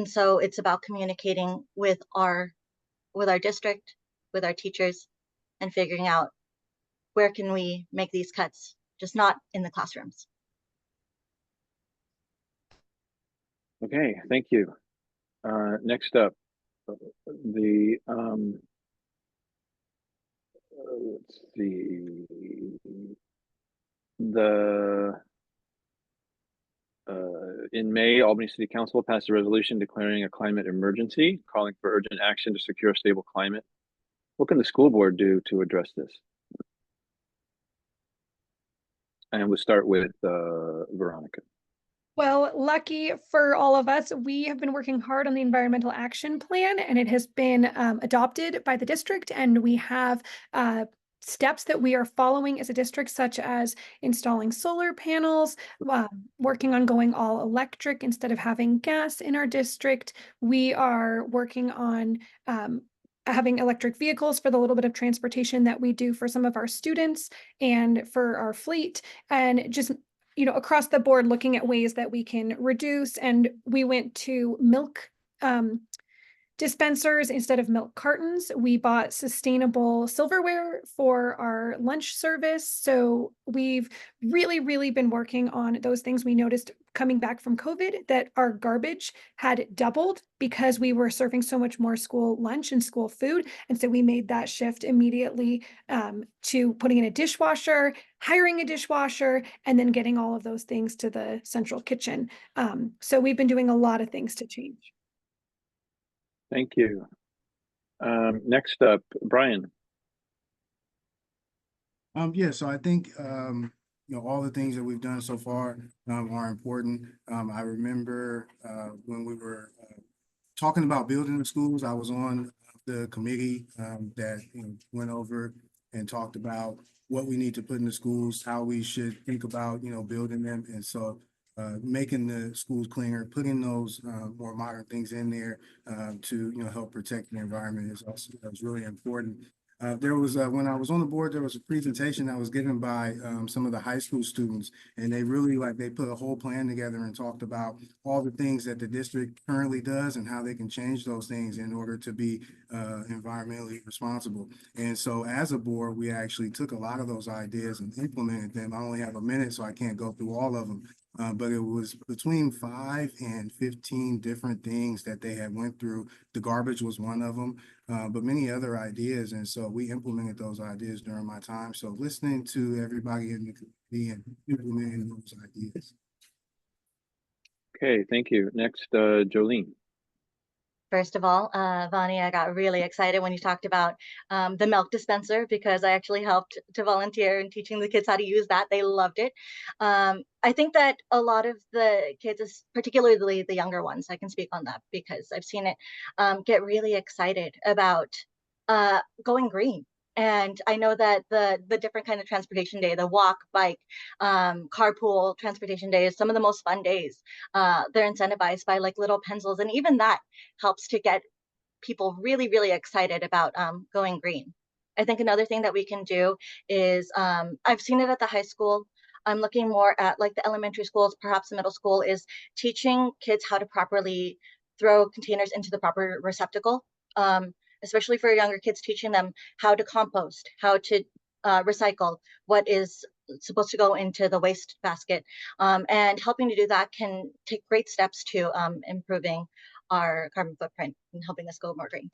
so it's about communicating with our district, with our teachers, and figuring out where can we make these cuts, just not in the classrooms. Okay, thank you. Next up, let's see, in May, Albany City Council passed a resolution declaring a climate emergency, calling for urgent action to secure a stable climate. What can the school board do to address this? And we'll start with Veronica. Well, lucky for all of us, we have been working hard on the environmental action plan, and it has been adopted by the district, and we have steps that we are following as a district, such as installing solar panels, working on going all electric instead of having gas in our district. We are working on having electric vehicles for the little bit of transportation that we do for some of our students and for our fleet, and just across the board looking at ways that we can reduce. And we went to milk dispensers instead of milk cartons. We bought sustainable silverware for our lunch service. So we've really been working on those things. We noticed coming back from COVID that our garbage had doubled because we were serving so much more school lunch and school food. And so we made that shift immediately to putting in a dishwasher, hiring a dishwasher, and then getting all of those things to the central kitchen. So we've been doing a lot of things to change. Thank you. Next up, Brian. Yeah, so I think all the things that we've done so far are important. I remember when we were talking about building the schools, I was on the committee that went over and talked about what we need to put in the schools, how we should think about building them, and so making the schools cleaner, putting those more modern things in there to help protect the environment is really important. There was when I was on the board, there was a presentation that was given by some of the high school students, and they really they put a whole plan together and talked about all the things that the district currently does and how they can change those things in order to be environmentally responsible. And so as a board, we actually took a lot of those ideas and implemented them. I only have a minute, so I can't go through all of them. But it was between 5 and 15 different things that they had went through. The garbage was one of them, but many other ideas. And so we implemented those ideas during my time. So listening to everybody in the community and implementing those ideas. Okay, thank you. Next, Jolene. First of all, Vani, I got really excited when you talked about the milk dispenser because I actually helped to volunteer in teaching the kids how to use that. They loved it. I think that a lot of the kids, particularly the younger ones, I can speak on that because I've seen it, get really excited about going green. And I know that the different kind of transportation day, the walk, bike, carpool transportation days, some of the most fun days, they're incentivized by like little pencils. And even that helps to get people really, really excited about going green. I think another thing that we can do is, I've seen it at the high school. I'm looking more at like the elementary schools, perhaps the middle school, is teaching kids how to properly throw containers into the proper receptacle. Especially for younger kids, teaching them how to compost, how to recycle, what is supposed to go into the waste basket. And helping to do that can take great steps to improving our carbon footprint and helping us go more green.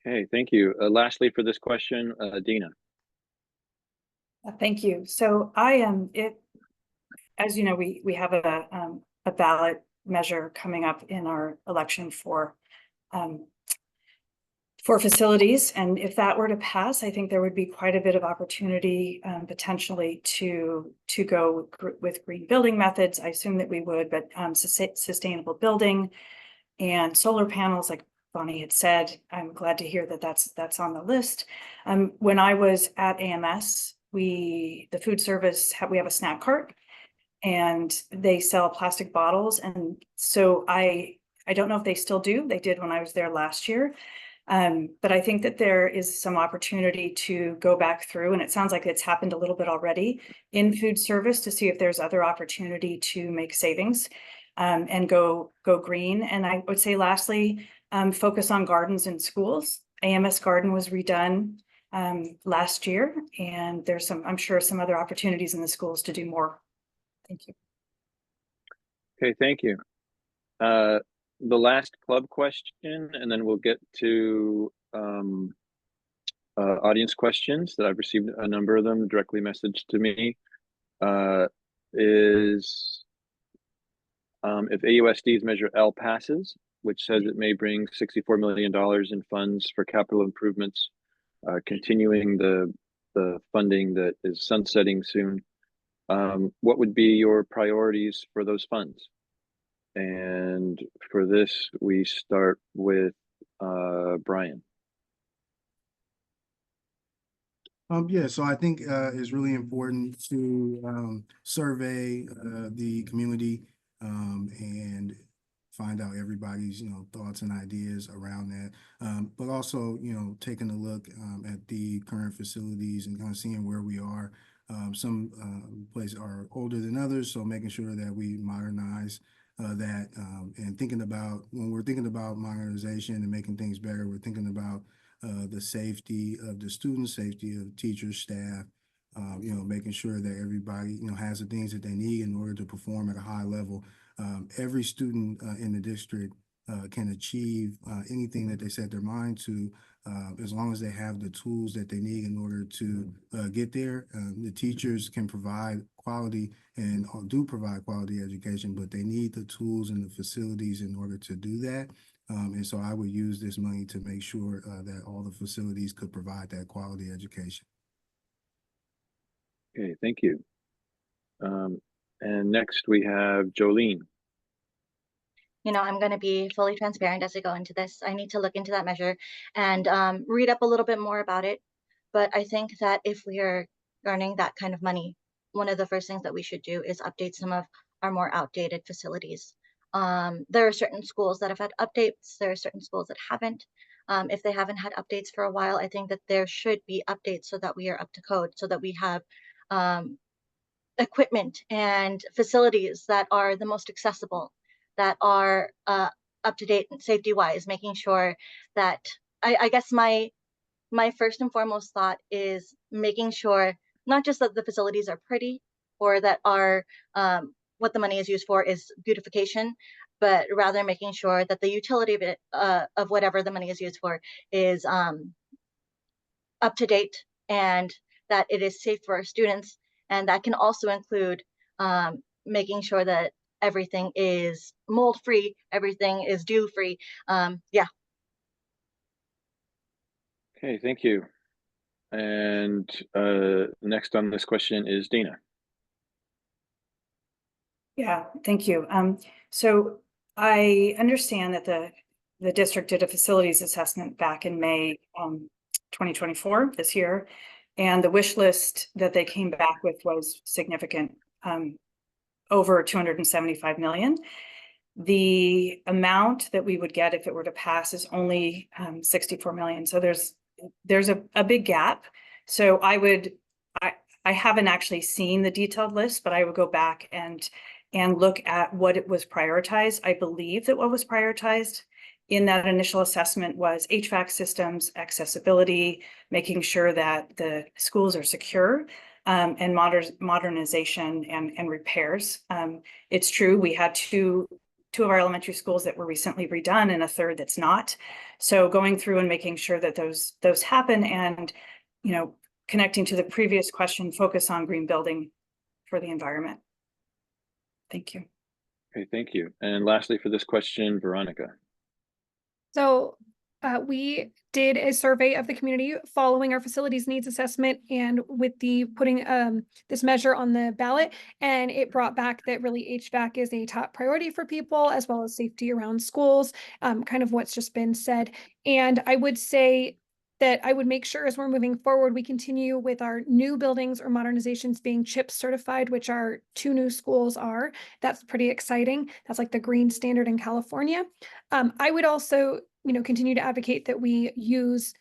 Okay, thank you. Lastly, for this question, Dina. Thank you. So I am as you know, we have a ballot measure coming up in our election for facilities, and if that were to pass, I think there would be quite a bit of opportunity potentially to go with green building methods. I assume that we would, but sustainable building and solar panels, like Bonnie had said. I'm glad to hear that that's on the list. When I was at AMS, the food service, we have a snack cart, and they sell plastic bottles, and so I don't know if they still do. They did when I was there last year. But I think that there is some opportunity to go back through, and it sounds like it's happened a little bit already in food service, to see if there's other opportunity to make savings and go green. And I would say lastly, focus on gardens in schools. AMS Garden was redone last year, and there's I'm sure some other opportunities in the schools to do more. Thank you. Okay, thank you. The last club question, and then we'll get to audience questions that I've received a number of them directly messaged to me, is if AUSD's Measure L passes, which says it may bring $64 million in funds for capital improvements, continuing the funding that is sunsetting soon, what would be your priorities for those funds? And for this, we start with Brian. Yeah, so I think it's really important to survey the community and find out everybody's thoughts and ideas around that, but also taking a look at the current facilities and kind of seeing where we are. Some places are older than others, so making sure that we modernize that, and thinking about, when we're thinking about modernization and making things better, we're thinking about the safety of the students, safety of teachers, staff, making sure that everybody has the things that they need in order to perform at a high level. Every student in the district can achieve anything that they set their mind to, as long as they have the tools that they need in order to get there. The teachers can provide quality and do provide quality education, but they need the tools and the facilities in order to do that. And so I would use this money to make sure that all the facilities could provide that quality education. Okay, thank you. And next we have Jolene. I'm going to be fully transparent as I go into this. I need to look into that measure and read up a little bit more about it. But I think that if we are earning that kind of money, one of the first things that we should do is update some of our more outdated facilities. There are certain schools that have had updates. There are certain schools that haven't. If they haven't had updates for a while, I think that there should be updates so that we are up to code, so that we have equipment and facilities that are the most accessible, that are up to date safety wise, making sure that I guess my first and foremost thought is making sure not just that the facilities are pretty, or that are what the money is used for is beautification, but rather making sure that the utility of it, of whatever the money is used for, is up to date, and that it is safe for our students. And that can also include making sure that everything is mold free, everything is dew free. Yeah. Okay, thank you. And next on this question is Dana. Yeah, thank you. So I understand that the district did a facilities assessment back in May 2024, this year, and the wish list that they came back with was significant, over 275 million. The amount that we would get if it were to pass is only 64 million. So there's a big gap. So I haven't actually seen the detailed list, but I would go back and look at what it was prioritized. I believe that what was prioritized in that initial assessment was HVAC systems, accessibility, making sure that the schools are secure, and modernization and repairs. It's true, we had two of our elementary schools that were recently redone and a third that's not. So going through and making sure that those happen, and, you know, connecting to the previous question, focus on green building for the environment. Thank you. Okay, thank you. And lastly for this question, Veronica. So we did a survey of the community following our facilities needs assessment and with the putting this measure on the ballot, and it brought back that really HVAC is a top priority for people, as well as safety around schools, kind of what's just been said. And I would say that I would make sure as we're moving forward, we continue with our new buildings or modernizations being CHIP certified, which our 2 new schools are. That's pretty exciting. That's like the green standard in California. I would also, you know, continue to advocate that we use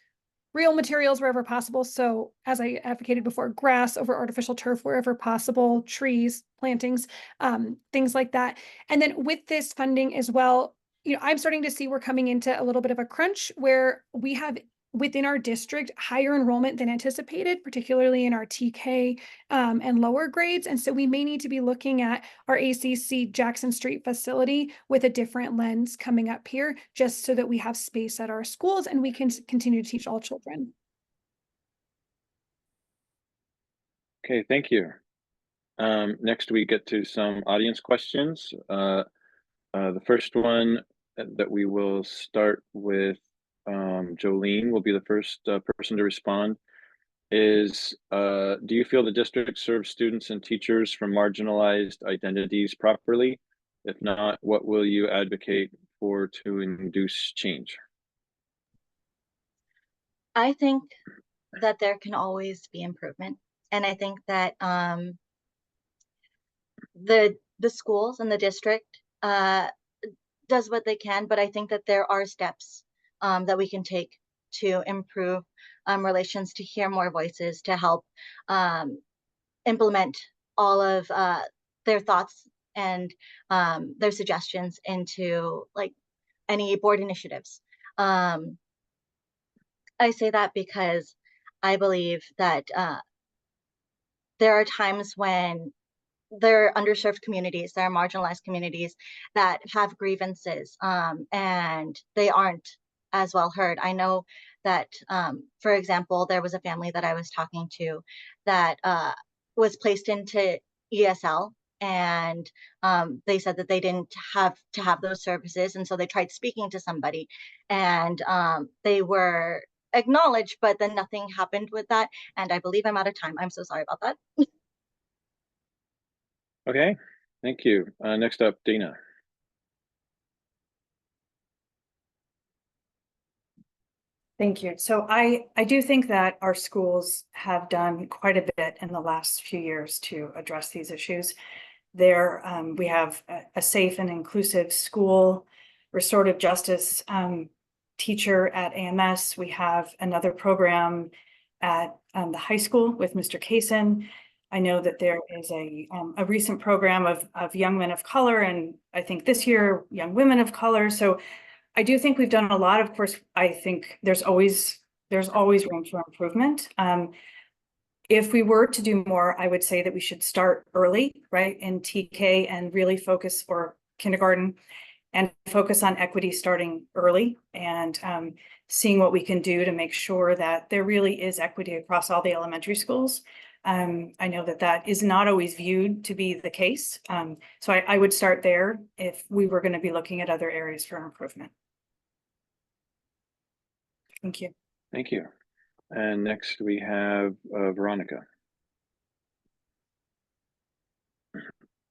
real materials wherever possible. So as I advocated before, grass over artificial turf wherever possible, trees, plantings, things like that. And then with this funding as well, you know, I'm starting to see we're coming into a little bit of a crunch where we have within our district higher enrollment than anticipated, particularly in our TK and lower grades. And so we may need to be looking at our ACC Jackson Street facility with a different lens coming up here, just so that we have space at our schools and we can continue to teach all children. Okay, thank you. Next we get to some audience questions. The first one that we will start with, Jolene will be the first person to respond, is do you feel the district serves students and teachers from marginalized identities properly? If not, what will you advocate for to induce change? I think that there can always be improvement. And I think that the schools and the district does what they can, but I think that there are steps that we can take to improve relations, to hear more voices, to help implement all of their thoughts and their suggestions into like any board initiatives. I say that because I believe that there are times when there are underserved communities, there are marginalized communities that have grievances, and they aren't as well heard. I know that, for example, there was a family that I was talking to that was placed into ESL, and they said that they didn't have to have those services, and so they tried speaking to somebody, and they were acknowledged, but then nothing happened with that. And I believe I'm out of time. I'm so sorry about that. Okay, thank you. Next up, Dana. Thank you. So I do think that our schools have done quite a bit in the last few years to address these issues. There, we have a safe and inclusive school, restorative justice teacher at AMS. We have another program at the high school with Mr. Kaysen. I know that there is a recent program of young men of color, and I think this year, young women of color. So I do think we've done a lot. Of course, I think there's always room for improvement. If we were to do more, I would say that we should start early, right, in TK and really focus, or kindergarten, and focus on equity starting early, and seeing what we can do to make sure that there really is equity across all the elementary schools. I know that that is not always viewed to be the case. So I would start there if we were going to be looking at other areas for improvement. Thank you. Thank you. And next we have Veronica.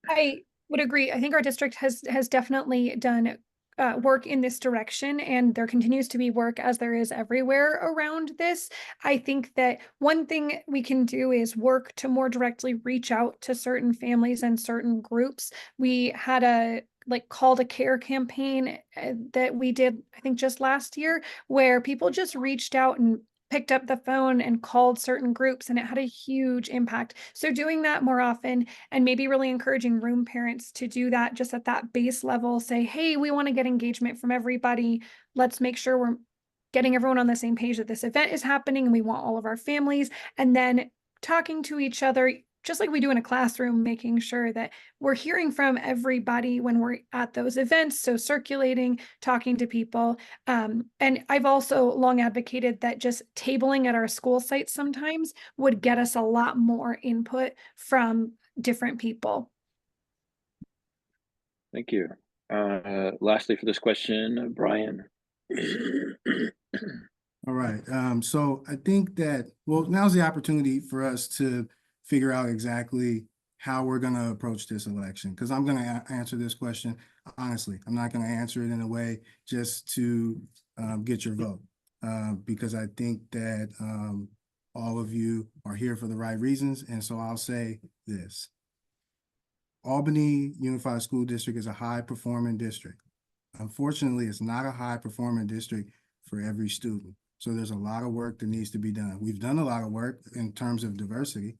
I would agree. I think our district has definitely done work in this direction, and there continues to be work as there is everywhere around this. I think that one thing we can do is work to more directly reach out to certain families and certain groups. We had a call to care campaign that we did, I think just last year, where people just reached out and picked up the phone and called certain groups, and it had a huge impact. So doing that more often, and maybe really encouraging room parents to do that just at that base level, say, hey, we want to get engagement from everybody. Let's make sure we're getting everyone on the same page that this event is happening and we want all of our families. And then talking to each other, just like we do in a classroom, making sure that we're hearing from everybody when we're at those events. So circulating, talking to people. And I've also long advocated that just tabling at our school sites sometimes would get us a lot more input from different people. Thank you. Lastly for this question, Brian. All right. So I think that, well, now's the opportunity for us to figure out exactly how we're going to approach this election, because I'm going to answer this question honestly. I'm not going to answer it in a way just to get your vote, because I think that all of you are here for the right reasons. And so I'll say this. Albany Unified School District is a high-performing district. Unfortunately, it's not a high-performing district for every student. So there's a lot of work that needs to be done. We've done a lot of work in terms of diversity,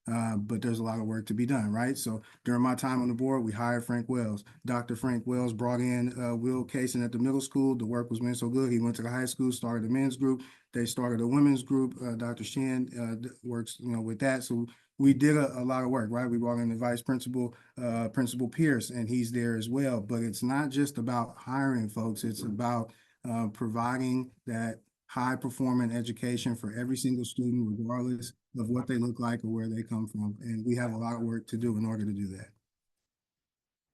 but there's a lot of work to be done, right? So during my time on the board, we hired Frank Wells. Dr. Frank Wells brought in Will Kaysen at the middle school. The work was been so good. He went to the high school, started a men's group. They started a women's group. Dr. Shan works, with that. So we did a lot of work, right? We brought in the vice principal, Principal Pierce, and he's there as well. But it's not just about hiring folks. It's about providing that high-performing education for every single student, regardless of what they look like or where they come from. And we have a lot of work to do in order to do that.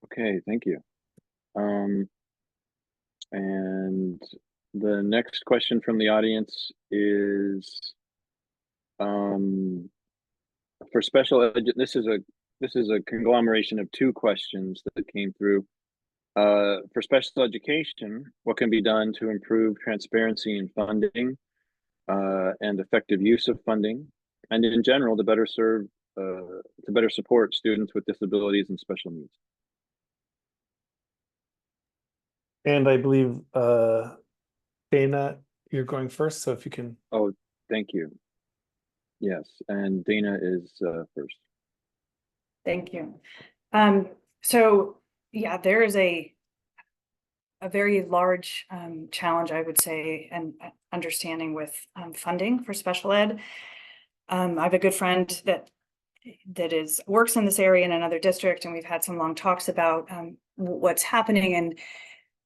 Okay, thank you. And the next question from the audience is for special this is a conglomeration of two questions that came through. For special education, what can be done to improve transparency in funding and effective use of funding, and in general to better support students with disabilities and special needs? And I believe Dana, you're going first, so if you can. Oh, thank you. Yes, and Dana is first. Thank you. So yeah, there is a very large challenge, I would say, and understanding with funding for special ed. I have a good friend that works in this area in another district, and we've had some long talks about what's happening.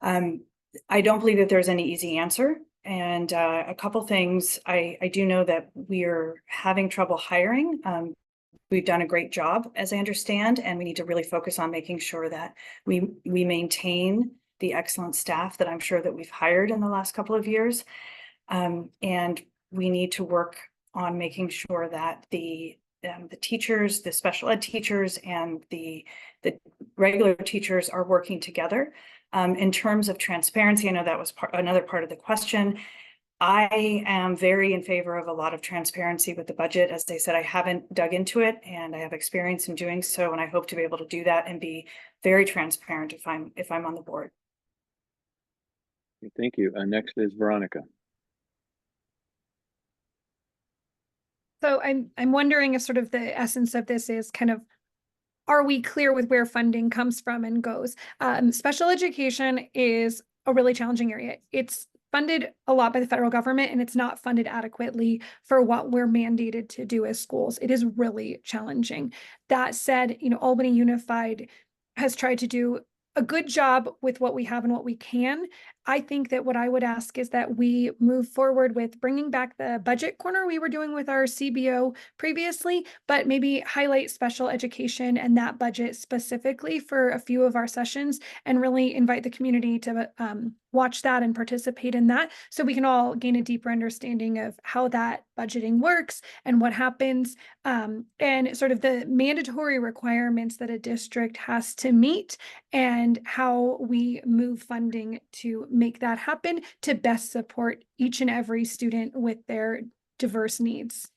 And I don't believe that there's any easy answer. And a couple things, I do know that we're having trouble hiring. We've done a great job, as I understand, and we need to really focus on making sure that we maintain the excellent staff that I'm sure that we've hired in the last couple of years. And we need to work on making sure that the teachers, the special ed teachers, and the regular teachers are working together. In terms of transparency, I know that was another part of the question. I am very in favor of a lot of transparency with the budget. As I said, I haven't dug into it, and I have experience in doing so, and I hope to be able to do that and be very transparent if I'm on the board. Thank you. Next is Veronica. So I'm wondering if sort of the essence of this is kind of, are we clear with where funding comes from and goes? Special education is a really challenging area. It's funded a lot by the federal government, and it's not funded adequately for what we're mandated to do as schools. It is really challenging. That said, Albany Unified has tried to do a good job with what we have and what we can. I think that what I would ask is that we move forward with bringing back the budget corner we were doing with our CBO previously, but maybe highlight special education and that budget specifically for a few of our sessions, and really invite the community to watch that and participate in that, so we can all gain a deeper understanding of how that budgeting works and what happens, and sort of the mandatory requirements that a district has to meet, and how we move funding to make that happen to best support each and every student with their diverse needs.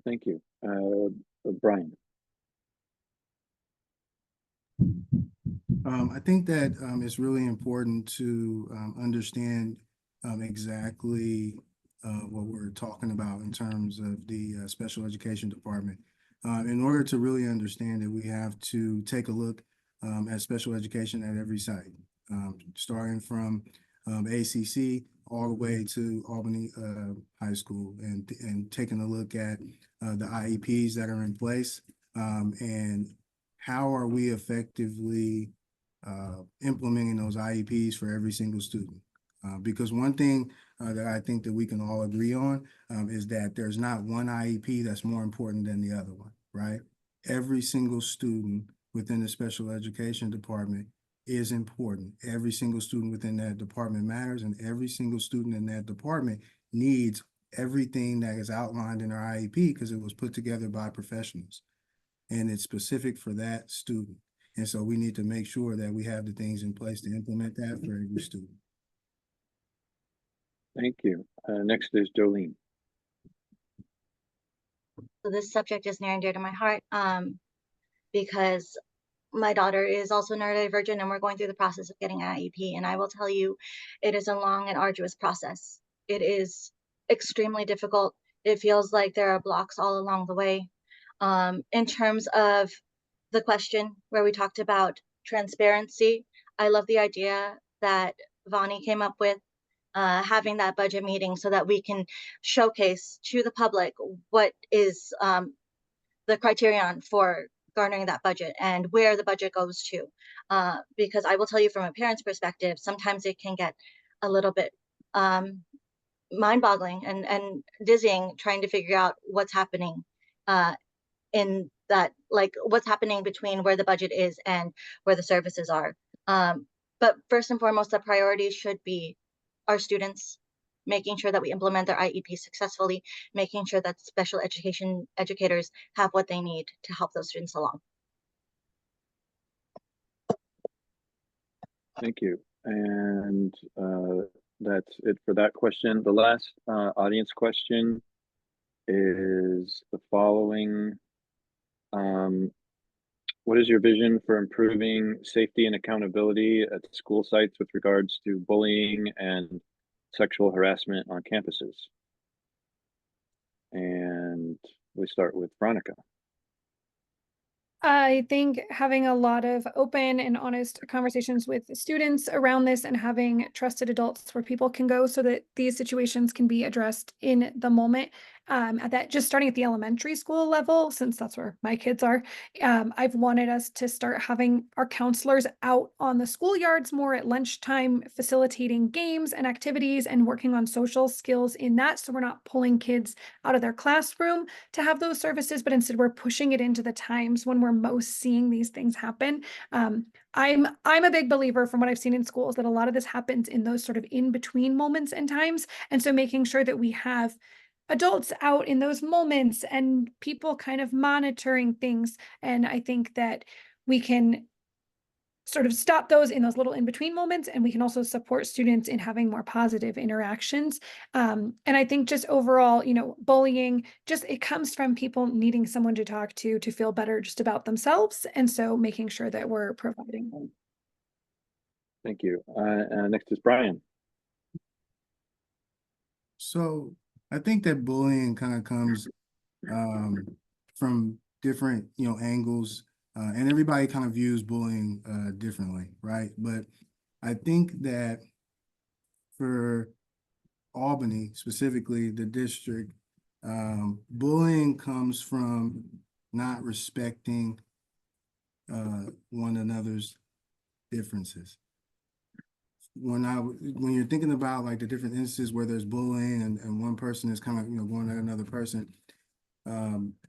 Thank you. Brian. I think that it's really important to understand exactly what we're talking about in terms of the special education department. In order to really understand it, we have to take a look at special education at every site, starting from ACC all the way to Albany High School, and taking a look at the IEPs that are in place, and how are we effectively implementing those IEPs for every single student. Because one thing that I think that we can all agree on is that there's not one IEP that's more important than the other one, right? Every single student within the special education department is important. Every single student within that department matters, and every single student in that department needs everything that is outlined in our IEP, because it was put together by professionals and it's specific for that student. And so we need to make sure that we have the things in place to implement that for every student. Thank you. Next is Jolene. So this subject is near and dear to my heart because my daughter is also neurodivergent, and we're going through the process of getting an IEP. And I will tell you, it is a long and arduous process. It is extremely difficult. It feels like there are blocks all along the way. In terms of the question where we talked about transparency, I love the idea that Vani came up with, having that budget meeting so that we can showcase to the public what is the criterion for garnering that budget and where the budget goes to. Because I will tell you, from a parent's perspective, sometimes it can get a little bit mind-boggling and dizzying trying to figure out what's happening in that, like what's happening between where the budget is and where the services are. But first and foremost, the priorities should be our students, making sure that we implement their IEP successfully, making sure that special education educators have what they need to help those students along. Thank you. And that's it for that question. The last audience question is the following. What is your vision for improving safety and accountability at school sites with regards to bullying and sexual harassment on campuses? And we start with Veronica. I think having a lot of open and honest conversations with students around this, and having trusted adults where people can go so that these situations can be addressed in the moment. At that, just starting at the elementary school level, since that's where my kids are, I've wanted us to start having our counselors out on the schoolyards more at lunchtime, facilitating games and activities and working on social skills in that. So we're not pulling kids out of their classroom to have those services, but instead we're pushing it into the times when we're most seeing these things happen. I'm a big believer, from what I've seen in schools, that a lot of this happens in those sort of in between moments and times. And so making sure that we have adults out in those moments and people kind of monitoring things. And I think that we can sort of stop those in those little in-between moments, and we can also support students in having more positive interactions. And I think just overall, bullying, just it comes from people needing someone to talk to feel better just about themselves. And so making sure that we're providing them. Thank you. Next is Brian. So I think that bullying kind of comes from different, angles, and everybody kind of views bullying differently, right? But I think that for Albany, specifically the district, bullying comes from not respecting one another's differences. When you're thinking about like the different instances where there's bullying and one person is kind of, going at another person,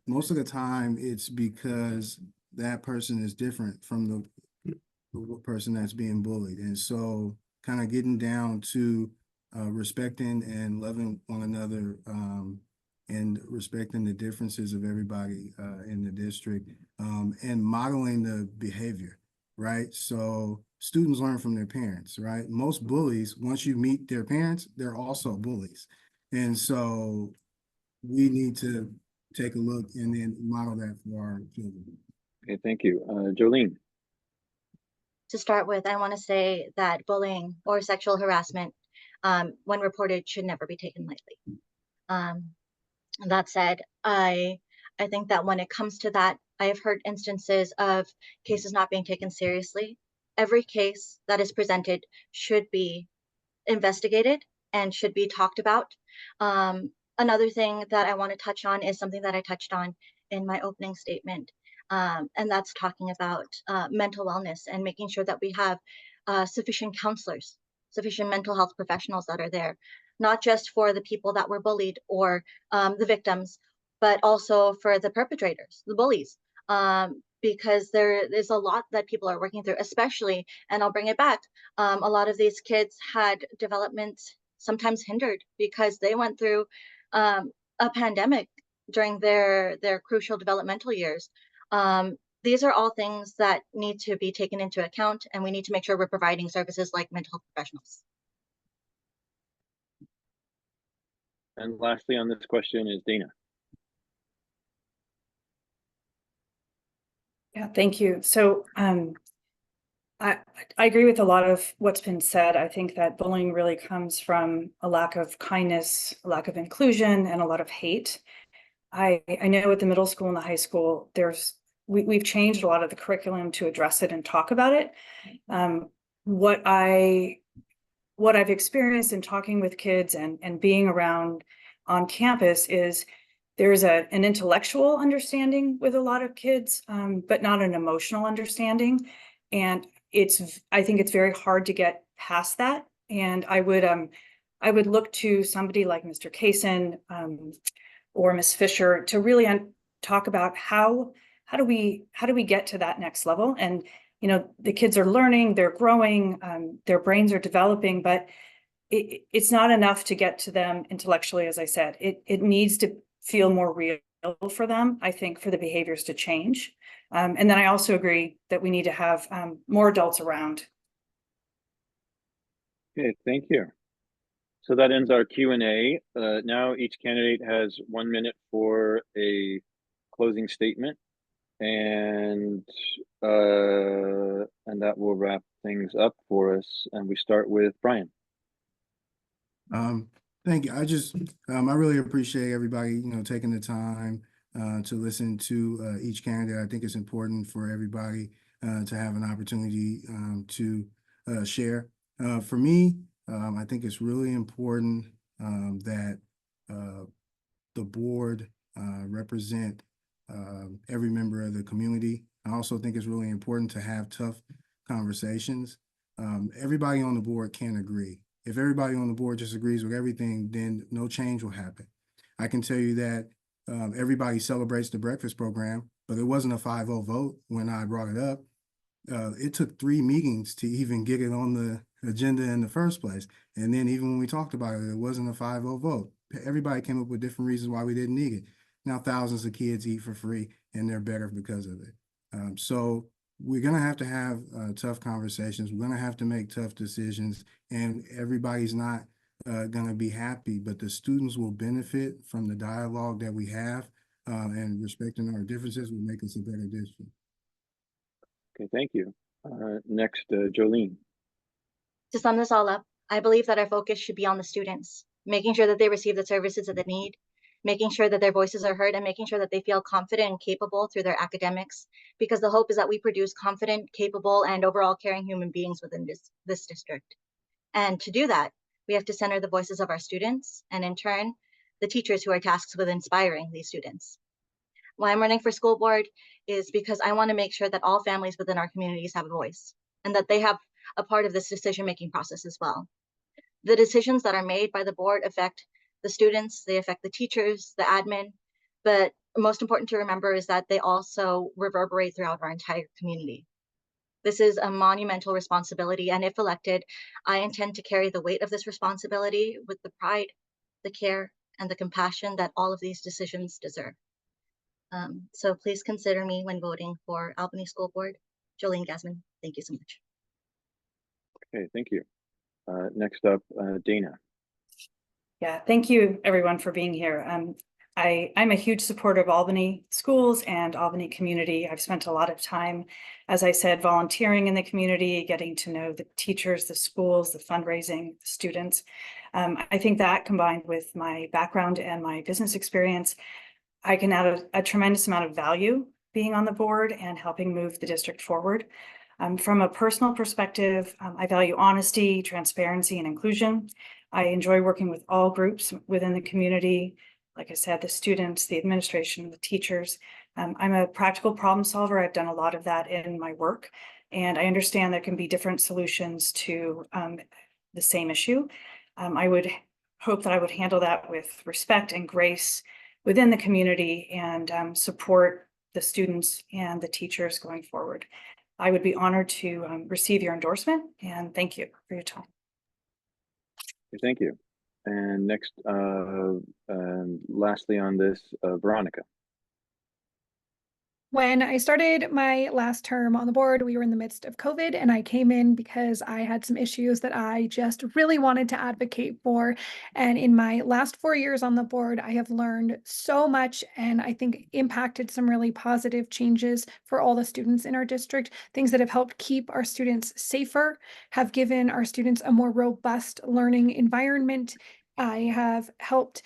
most of the time it's because that person is different from the person that's being bullied. And so kind of getting down to respecting and loving one another, and respecting the differences of everybody in the district, and modeling the behavior, right? So students learn from their parents, right? Most bullies, once you meet their parents, they're also bullies. And so we need to take a look and then model that for our children. Okay, thank you. Jolene. To start with, I want to say that bullying or sexual harassment, when reported, should never be taken lightly. That said, I think that when it comes to that, I have heard instances of cases not being taken seriously. Every case that is presented should be investigated and should be talked about. Another thing that I want to touch on is something that I touched on in my opening statement, and that's talking about mental wellness and making sure that we have sufficient counselors, sufficient mental health professionals that are there, not just for the people that were bullied or the victims, but also for the perpetrators, the bullies. Because there is a lot that people are working through, especially, and I'll bring it back, a lot of these kids had development sometimes hindered because they went through a pandemic during their crucial developmental years. These are all things that need to be taken into account, and we need to make sure we're providing services like mental health professionals. And lastly on this question is Dana. Yeah, thank you. So I agree with a lot of what's been said. I think that bullying really comes from a lack of kindness, a lack of inclusion, and a lot of hate. I know at the middle school and the high school, we've changed a lot of the curriculum to address it and talk about it. What I've experienced in talking with kids and being around on campus is there's an intellectual understanding with a lot of kids, but not an emotional understanding. And I think it's very hard to get past that. And I would look to somebody like Mr. Kaysen or Ms. Fisher to really talk about how do we get to that next level. And the kids are learning, they're growing, their brains are developing, but it's not enough to get to them intellectually. As I said, it needs to feel more real for them, I think, for the behaviors to change. And then I also agree that we need to have more adults around. Okay, thank you. So that ends our Q&A. Now each candidate has 1 minute for a closing statement, and that will wrap things up for us. And we start with Brian. Thank you. I really appreciate everybody, taking the time to listen to each candidate. I think it's important for everybody to have an opportunity to share. For me, I think it's really important that the board represent every member of the community. I also think it's really important to have tough conversations. Everybody on the board can't agree. If everybody on the board just agrees with everything, then no change will happen. I can tell you that everybody celebrates the breakfast program, but it wasn't a 5-0 vote when I brought it up. It took 3 meetings to even get it on the agenda in the first place. And then even when we talked about it, it wasn't a 5-0 vote. Everybody came up with different reasons why we didn't need it. Now thousands of kids eat for free and they're better because of it. So we're going to have tough conversations. We're going to have to make tough decisions, and everybody's not going to be happy, but the students will benefit from the dialogue that we have, and respecting our differences will make us a better district. Okay, thank you. Next, Jolene. To sum this all up, I believe that our focus should be on the students, making sure that they receive the services that they need, making sure that their voices are heard, and making sure that they feel confident and capable through their academics, because the hope is that we produce confident, capable, and overall caring human beings within this district. And to do that, we have to center the voices of our students, and in turn, the teachers who are tasked with inspiring these students. Why I'm running for school board is because I want to make sure that all families within our communities have a voice and that they have a part of this decision-making process as well. The decisions that are made by the board affect the students, they affect the teachers, the admin, but most important to remember is that they also reverberate throughout our entire community. This is a monumental responsibility, and if elected, I intend to carry the weight of this responsibility with the pride, the care, and the compassion that all of these decisions deserve. So please consider me when voting for Albany School Board. Jolene Gasman, thank you so much. Okay, thank you. Next up, Dana. Yeah, thank you everyone for being here. I'm a huge supporter of Albany schools and Albany community. I've spent a lot of time, as I said, volunteering in the community, getting to know the teachers, the schools, the fundraising, the students. I think that combined with my background and my business experience, I can add a tremendous amount of value being on the board and helping move the district forward. From a personal perspective, I value honesty, transparency, and inclusion. I enjoy working with all groups within the community. Like I said, the students, the administration, the teachers. I'm a practical problem solver. I've done a lot of that in my work, and I understand there can be different solutions to the same issue. I would hope that I would handle that with respect and grace within the community and support the students and the teachers going forward. I would be honored to receive your endorsement, and thank you for your time. Thank you. And next, lastly on this, Veronica. When I started my last term on the board, we were in the midst of COVID, and I came in because I had some issues that I just really wanted to advocate for. And in my last 4 years on the board, I have learned so much and I think impacted some really positive changes for all the students in our district, things that have helped keep our students safer, have given our students a more robust learning environment. I have helped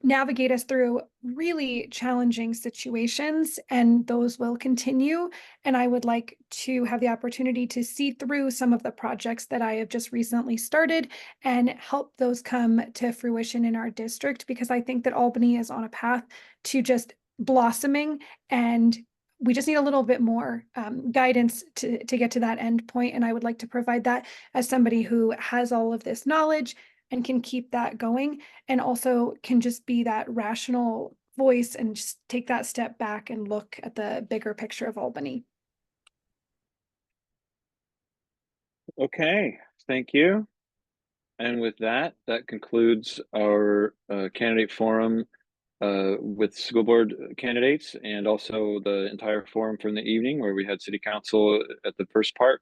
navigate us through really challenging situations, and those will continue. And I would like to have the opportunity to see through some of the projects that I have just recently started and help those come to fruition in our district, because I think that Albany is on a path to just blossoming, and we just need a little bit more guidance to get to that end point. And I would like to provide that as somebody who has all of this knowledge and can keep that going, and also can just be that rational voice and just take that step back and look at the bigger picture of Albany. Okay, thank you. And with that, that concludes our candidate forum with school board candidates, and also the entire forum from the evening where we had city council at the first part.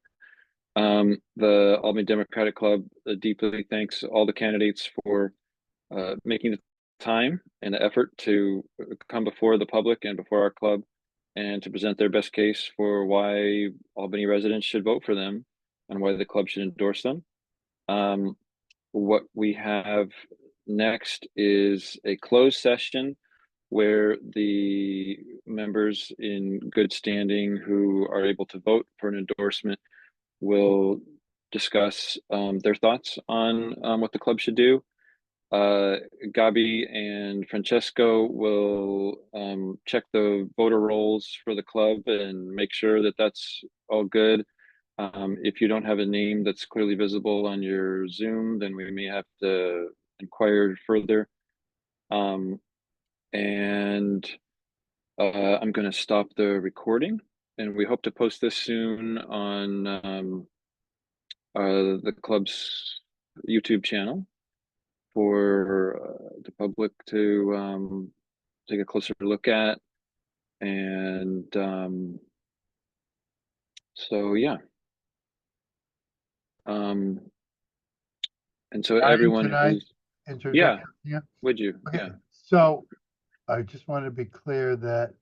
The Albany Democratic Club deeply thanks all the candidates for making the time and the effort to come before the public and before our club and to present their best case for why Albany residents should vote for them and why the club should endorse them. What we have next is a closed session where the members in good standing who are able to vote for an endorsement will discuss their thoughts on what the club should do. Gabi and Francesco will check the voter rolls for the club and make sure that that's all good. If you don't have a name that's clearly visible on your Zoom, then we may have to inquire further. And I'm going to stop the recording, and we hope to post this soon on the club's YouTube channel for the public to take a closer look at. And so, yeah. And so Ryan, everyone can I who's, interject? yeah, would you? Okay. Yeah. So I just want to be clear that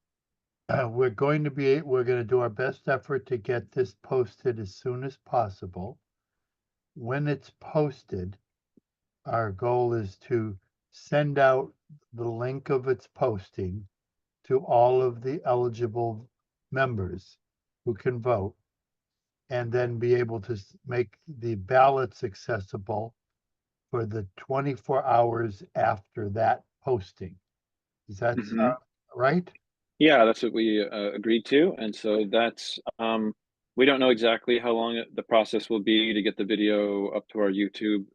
we're going to do our best effort to get this posted as soon as possible. When it's posted, our goal is to send out the link of its posting to all of the eligible members who can vote, and then be able to make the ballots accessible for the 24 hours after that posting. Does that sound right? Yeah, that's what we agreed to. And so that's, we don't know exactly how long the process will be to get the video up to our YouTube.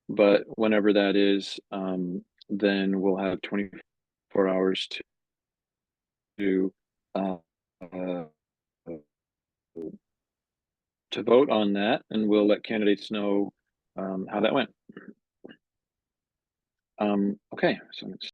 But whenever that is, then we'll have 24 hours to uh, uh, to vote on that, and we'll let candidates know how that went. Okay, so let's